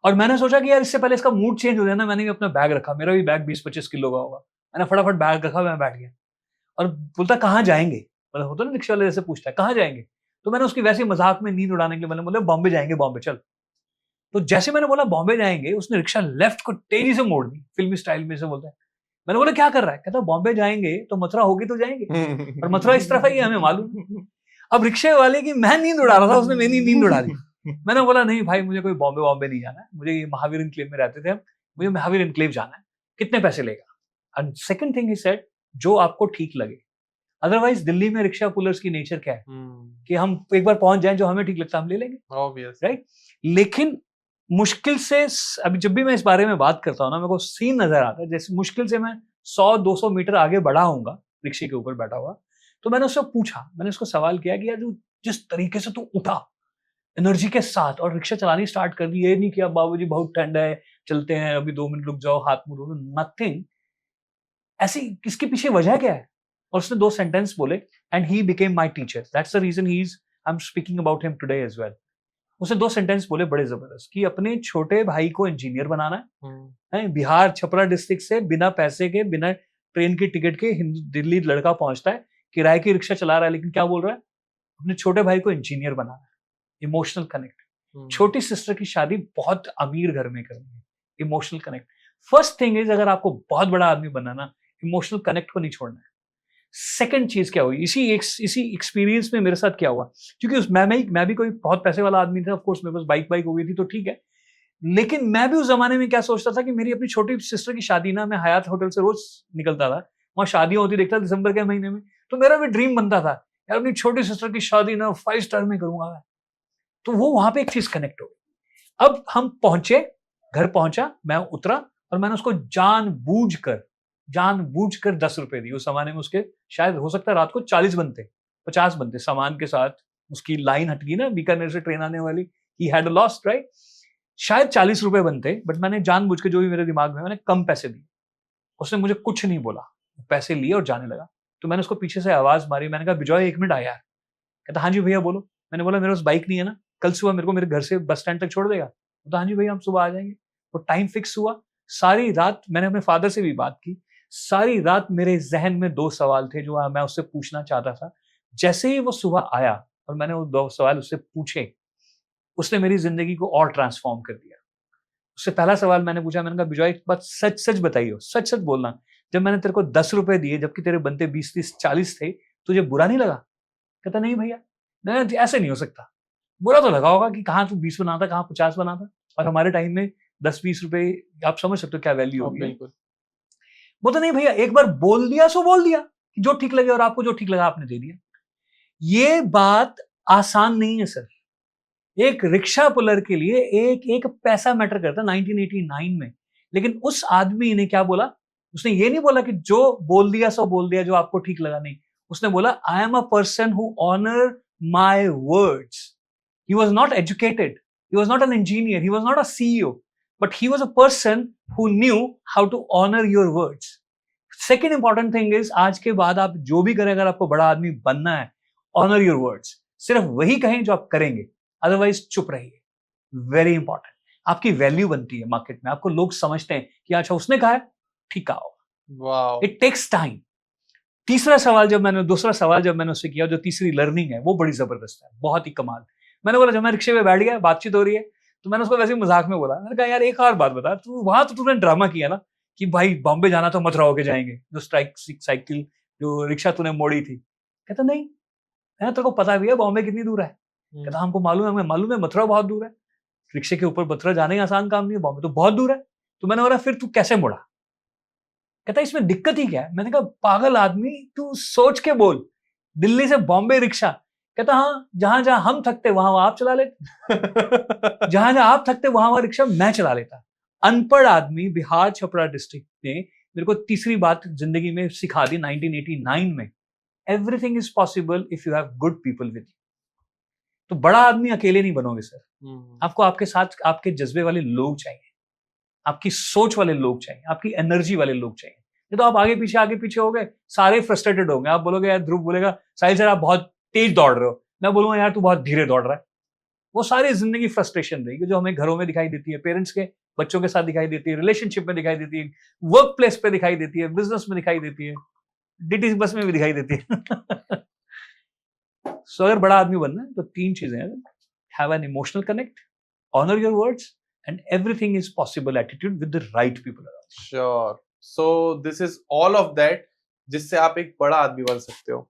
और मैंने सोचा कि यार इससे पहले इसका मूड चेंज हो जाए ना, मैंने भी अपना बैग रखा, मेरा भी बैग 20-25 किलो का होगा। मैंने फटाफट बैग रखा, मैं बैठ गया और बोलता कहाँ जाएंगे, मतलब होता ना रिक्शा वाले जैसे पूछता है कहाँ जाएंगे। तो मैंने उसकी वैसे मजाक में नींद उड़ाने के लिए मैंने बोला बॉम्बे जाएंगे, बॉम्बे चल। तो जैसे मैंने बोला बॉम्बे जाएंगे, उसने रिक्शा लेफ्ट को तेजी से मोड़ दी, फिल्मी स्टाइल में से बोलता है। मैंने बोला क्या कर रहा है, कहता बॉम्बे जाएंगे तो मथुरा होगी तो जाएंगे, और मथुरा इस तरफ है, हमें मालूम। अब रिक्शे वाले की मैं नींद उड़ा रहा था, उसने मेरी नींद उड़ा दी। मैंने बोला नहीं भाई, मुझे कोई बॉम्बे नहीं जाना है, मुझे ये महावीर एनक्लेव में रहते थे हम, मुझे महावीर एनक्लेव जाना है, कितने पैसे लेगा। And second thing he said, जो आपको ठीक लगे। अदरवाइज दिल्ली में रिक्शा पुलर्स की नेचर क्या है कि हम एक बार पहुंच जाएं, जो हमें ठीक लगता है हम ले लेंगे, ऑब्वियस, राइट। लेकिन मुश्किल से, अभी जब भी मैं इस बारे में बात करता हूँ ना, मेरे को सीन नजर आता है, जैसे मुश्किल से मैं 100-200 मीटर आगे बढ़ा हूंगा रिक्शे के ऊपर बैठा हुआ। तो मैंने उससे पूछा, मैंने उसको सवाल किया कि यार जिस तरीके से तू उठा एनर्जी के साथ और रिक्शा चलानी स्टार्ट कर दी, ये नहीं किया बाबूजी बहुत ठंड है, चलते हैं, अभी 2 मिनट रुक जाओ, हाथ मुंह धो लो, नथिंग। ऐसी किसके पीछे वजह क्या है। और उसने 2 सेंटेंस बोले, and he became my teacher, that's the reason he is, I am speaking about him today as well. उसने 2 सेंटेंस बोले बड़े जबरदस्त, कि अपने छोटे भाई को इंजीनियर बनाना है। बिहार छपरा डिस्ट्रिक्ट से बिना पैसे के, बिना ट्रेन की टिकट के दिल्ली लड़का पहुंचता है, किराए की रिक्शा चला रहा है, लेकिन क्या बोल रहा है, अपने छोटे भाई को इंजीनियर बनाना है। Emotional connect. छोटी सिस्टर की शादी बहुत अमीर घर में करनी है, emotional connect. First thing is, अगर आपको बहुत बड़ा आदमी बनाना, इमोशनल कनेक्ट को नहीं छोड़ना है। सेकंड चीज क्या हुई, इसी एक्सपीरियंस में मेरे साथ क्या हुआ, क्योंकि मैं भी कोई बहुत पैसे वाला आदमी था, ऑफ कोर्स मेरे पास बाइक हो गई थी तो ठीक है, लेकिन मैं भी उस जमाने में क्या सोचता था कि मेरी अपनी छोटी सिस्टर की शादी ना, मैं हयात होटल से रोज निकलता था, वहां शादियां होती देखता दिसंबर के महीने में, तो मेरा भी ड्रीम बनता था यार अपनी छोटी सिस्टर की शादी ना 5 स्टार में करूंगा मैं। तो वो वहां पे एक चीज कनेक्ट हो गई। अब हम पहुंचे, घर पहुंचा, मैं उतरा और मैंने उसको जानबूझकर 10 रुपए दिए। उस जमाने में उसके शायद हो सकता है रात को 40 बनते, 50 बनते, सामान के साथ। उसकी लाइन हट गई ना बीकानेर से ट्रेन आने वाली, ही हैड लॉस्ट, राइट। शायद 40 रुपए बनते, बट मैंने जानबूझ के, जो भी मेरे दिमाग में, मैंने कम पैसे दिए। उसने मुझे कुछ नहीं बोला, पैसे लिए और जाने लगा। तो मैंने उसको पीछे से आवाज मारी, मैंने कहा विजय 1 मिनट आ यार। कहता हाँ जी भैया बोलो। मैंने बोला मेरे पास बाइक नहीं है ना, कल सुबह मेरे को मेरे घर से बस स्टैंड तक छोड़ देगा। तो हाँ जी भैया हम सुबह आ जाएंगे। वो टाइम फिक्स हुआ। सारी रात मैंने अपने फादर से भी बात की। सारी रात मेरे जहन में 2 सवाल थे जो मैं उससे पूछना चाहता था। जैसे ही वो सुबह आया और मैंने वो 2 सवाल उससे पूछे, उसने मेरी जिंदगी को और ट्रांसफॉर्म कर दिया। उससे पहला सवाल मैंने पूछा, मैंने कहा विजय एक बात सच सच बताइयो, सच सच बोलना, जब मैंने तेरे को 10 रुपए दिए जबकि तेरे बनते 20, 30, 40 थे, तुझे बुरा नहीं लगा? कहता नहीं भैया, नहीं ऐसे नहीं हो सकता। बुरा तो लगा होगा कि कहाँ तू 20 बनाता, कहाँ 50 बनाता, और हमारे टाइम में 10-20 रुपए आप समझ सकते हो क्या वैल्यू होगी। बिल्कुल। वो तो नहीं भैया, एक बार बोल दिया सो बोल दिया, जो ठीक लगे, और आपको जो ठीक लगा आपने दे दिया। ये बात आसान नहीं है सर। एक रिक्शा पुलर के लिए एक पैसा मैटर करता 1989 में। लेकिन उस आदमी ने क्या बोला, उसने ये नहीं बोला कि जो बोल दिया सो बोल दिया, जो आपको ठीक लगा, नहीं। उसने बोला I am a person who honour my words. He was not educated. He was not an engineer. He was not a CEO. But he was a person who knew how to honor your words. Second important thing is, आज के बाद आप जो भी करें, अगर आपको बड़ा आदमी बनना है, honor your words. सिर्फ वही कहें जो आप करेंगे, अदरवाइज चुप रहिए। Very important. आपकी वैल्यू बनती है मार्केट में, आपको लोग समझते हैं कि अच्छा उसने कहा है, ठीक कहा होगा। Wow, it takes time. दूसरा सवाल जब मैंने उससे किया, जो तीसरी लर्निंग है वो बड़ी जबरदस्त है, बहुत ही कमाल। मैंने बोला जब मैं रिक्शे पे बैठ गया, बातचीत हो रही है, तो मैंने उसको वैसे ही मजाक में बोला, मैंने कहा यार एक और बात बता, तू वहां तो तूने ड्रामा किया ना कि भाई बॉम्बे जाना तो मथुरा होके जाएंगे, जो साइकिल जो रिक्शा तूने मोड़ी थी। कहता नहीं, है तेरे को पता भी है बॉम्बे कितनी दूर है? कहता हमको मालूम है, हमें मालूम है मथुरा बहुत दूर है, रिक्शे के ऊपर मथुरा जाने ही आसान काम नहीं है, बॉम्बे तो बहुत दूर है। तो मैंने बोला फिर तू कैसे मुड़ा? कहता इसमें दिक्कत ही क्या है? मैंने कहा पागल आदमी, तू सोच के बोल, दिल्ली से बॉम्बे रिक्शा। कहता हाँ, जहां जहां हम थकते वहां आप चला लेते, जहां जहां आप थकते वहां रिक्शा मैं चला लेता। अनपढ़ आदमी बिहार छपरा डिस्ट्रिक्ट ने मेरे को तीसरी बात जिंदगी में सिखा दी 1989 में, everything is possible if you have good people with you. तो बड़ा आदमी अकेले नहीं बनोगे सर, आपको आपके साथ आपके जज्बे वाले लोग चाहिए, आपकी सोच वाले लोग चाहिए, आपकी एनर्जी वाले लोग चाहिए। ये तो आप आगे पीछे हो गए, सारे फ्रस्ट्रेटेड होंगे। आप बोलोगे यार, ध्रुव बोलेगा साहिल सर आप बहुत तेज दौड़ रहे हो, मैं बोलूंगा यार तू बहुत धीरे दौड़ रहा है। वो सारी जिंदगी फ्रस्ट्रेशन रहेगी जो हमें घरों में दिखाई देती है, पेरेंट्स के बच्चों के साथ दिखाई देती है, रिलेशनशिप में दिखाई देती है, वर्क प्लेस पे दिखाई देती है, बिजनेस में दिखाई देती है, डीटी बस में भी दिखाई देती है। सो अगर बड़ा आदमी बनना है तो 3 चीजें हैं, have an emotional connect, honour your words, and everything is possible attitude with the right people around. Sure. So this is all of that जिससे आप एक बड़ा आदमी बन सकते हो.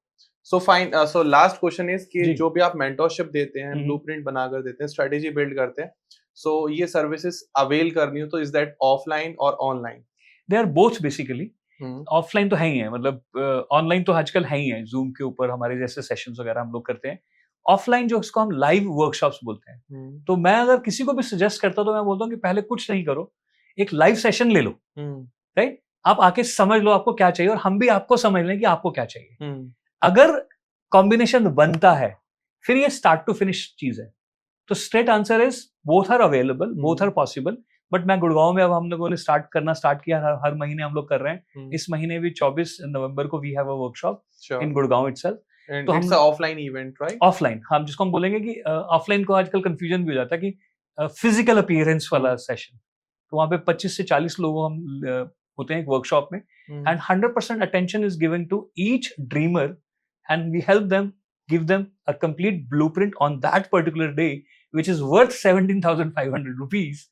So fine. So last question is कि जो भी आप mentorship देते हैं, blueprint बनाकर देते हैं, strategy build करते हैं, so ये services avail करनी हो तो is that offline or online? They are both basically. Offline तो है ही है, मतलब ऑनलाइन तो आजकल है ही है, जूम के ऊपर हमारे जैसे सेशंस वगैरह हम लोग करते हैं। ऑफलाइन जो इसको हम लाइव वर्कशॉप्स बोलते हैं, तो मैं अगर किसी को भी सजेस्ट करता हूं तो मैं बोलता हूं कि पहले कुछ नहीं करो, एक लाइव सेशन ले लो, राइट? आप आके समझ लो आपको क्या चाहिए और हम भी आपको समझ लें कि आपको क्या चाहिए। अगर कॉम्बिनेशन बनता है फिर ये स्टार्ट टू फिनिश चीज है। तो straight answer is both are available, both are possible. But मैं गुड़गांव में अब हम लोगों ने स्टार्ट किया, हर महीने हम लोग कर रहे हैं। इस महीने भी 24 नवंबर को we have a workshop in Gurgaon itself. तो हम ऑफलाइन इवेंट, राइट? ऑफलाइन, हम जिसको हम बोलेंगे कि ऑफलाइन को आजकल कंफ्यूजन भी हो जाता है कि फिजिकल अपीयरेंस वाला सेशन, तो वहां पे 25 से 40 लोग हम होते हैं एक वर्कशॉप में, and 100% attention is given to each dreamer, and we help them, give them a complete blueprint on that particular day which is worth 17,500 rupees,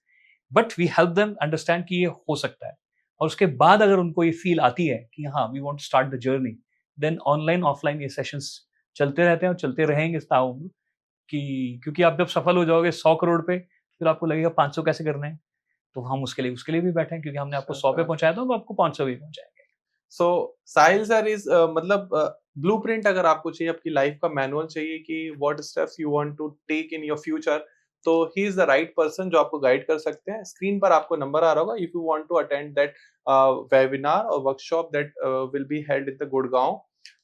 but we help them understand कि ये हो सकता है। और उसके बाद अगर उनको ये फील आती है कि हाँ we want to start the journey, then online offline ये सेशंस चलते रहते हैं और चलते रहेंगे ताउम्र कि, क्योंकि आप जब सफल हो जाओगे 100 करोड़ पे, फिर आपको लगेगा 500 कैसे करने हैं, तो हम उसके लिए भी बैठे हैं, क्योंकि हमने आपको 100 पे पहुंचाया था, तो आपको 500 भी पहुंचाएंगे। सो साहिल सर इज मतलब ब्लूप्रिंट अगर आपको चाहिए, आपकी लाइफ का मैनुअल चाहिए कि what steps you want to take in your future, तो he is the right person जो आपको गाइड कर सकते हैं। स्क्रीन पर आपको नंबर आ रहा होगा if you want to attend that webinar और workshop that will be held in the Gurgaon,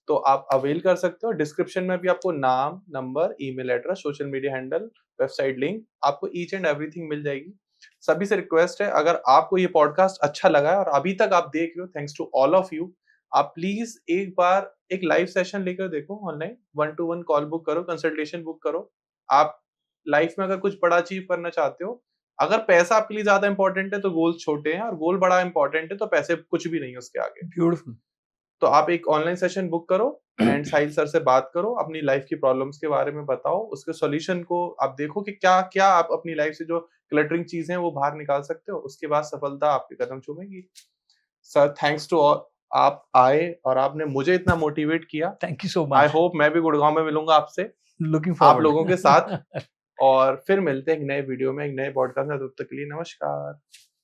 तो आप अवेल कर सकते हो। डिस्क्रिप्शन में भी आपको नाम, number, email address, social media handle, website link, आपको ईच एंड एवरीथिंग मिल जाएगी। सभी से रिक्वेस्ट है, अगर आपको ये पॉडकास्ट अच्छा लगा है और अभी तक आप देख रहे हो, thanks to all of you, आप प्लीज एक बार एक लाइव सेशन लेकर देखो ऑनलाइन, 1-to-1 कॉल बुक करो, कंसल्टेशन बुक करो। आप लाइफ में अगर कुछ बड़ा अचीव करना चाहते हो, अगर पैसा आपके लिए ज्यादा इंपॉर्टेंट है तो गोल छोटे हैं, और गोल बड़ा इंपॉर्टेंट है तो पैसे कुछ भी नहीं है उसके आगे। ब्यूटीफुल। तो आप एक ऑनलाइन सेशन बुक करो एंड साहिल सर से बात करो, अपनी लाइफ की प्रॉब्लम्स के बारे में बताओ, उसके सॉल्यूशन को आप देखो कि क्या क्या आप अपनी लाइफ से जो क्लटरिंग चीजें हैं वो बाहर निकाल सकते हो। उसके बाद सफलता आपके कदम चूमेगी। सर थैंक्स टू ऑल, आप आए और आपने मुझे इतना मोटिवेट किया। Thank you so much. I hope मैं भी गुड़गांव में मिलूंगा आपसे, लुकिंग फॉरवर्ड, आप लोगों के साथ। और फिर मिलते हैं एक नए वीडियो में, एक नए पॉडकास्ट में। तब तक के लिए नमस्कार।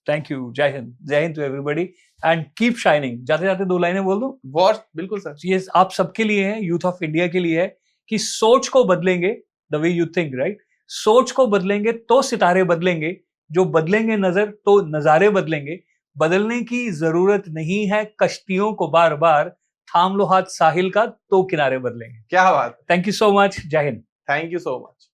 Thank you. जय हिंद to everybody and keep shining. जाते जाते 2 लाइनें बोल दूं? वॉच, बिल्कुल सर। ये आप सबके लिए है, यूथ ऑफ इंडिया के लिए है, कि सोच को बदलेंगे, the way you think, right? सोच को बदलेंगे तो सितारे बदलेंगे, जो बदलेंगे नजर तो नजारे बदलेंगे। बदलने की जरूरत नहीं है कश्तियों को बार बार, थाम लो हाथ साहिल का तो किनारे बदलेंगे। क्या बात। Thank you so much. जय हिंद। Thank you so much.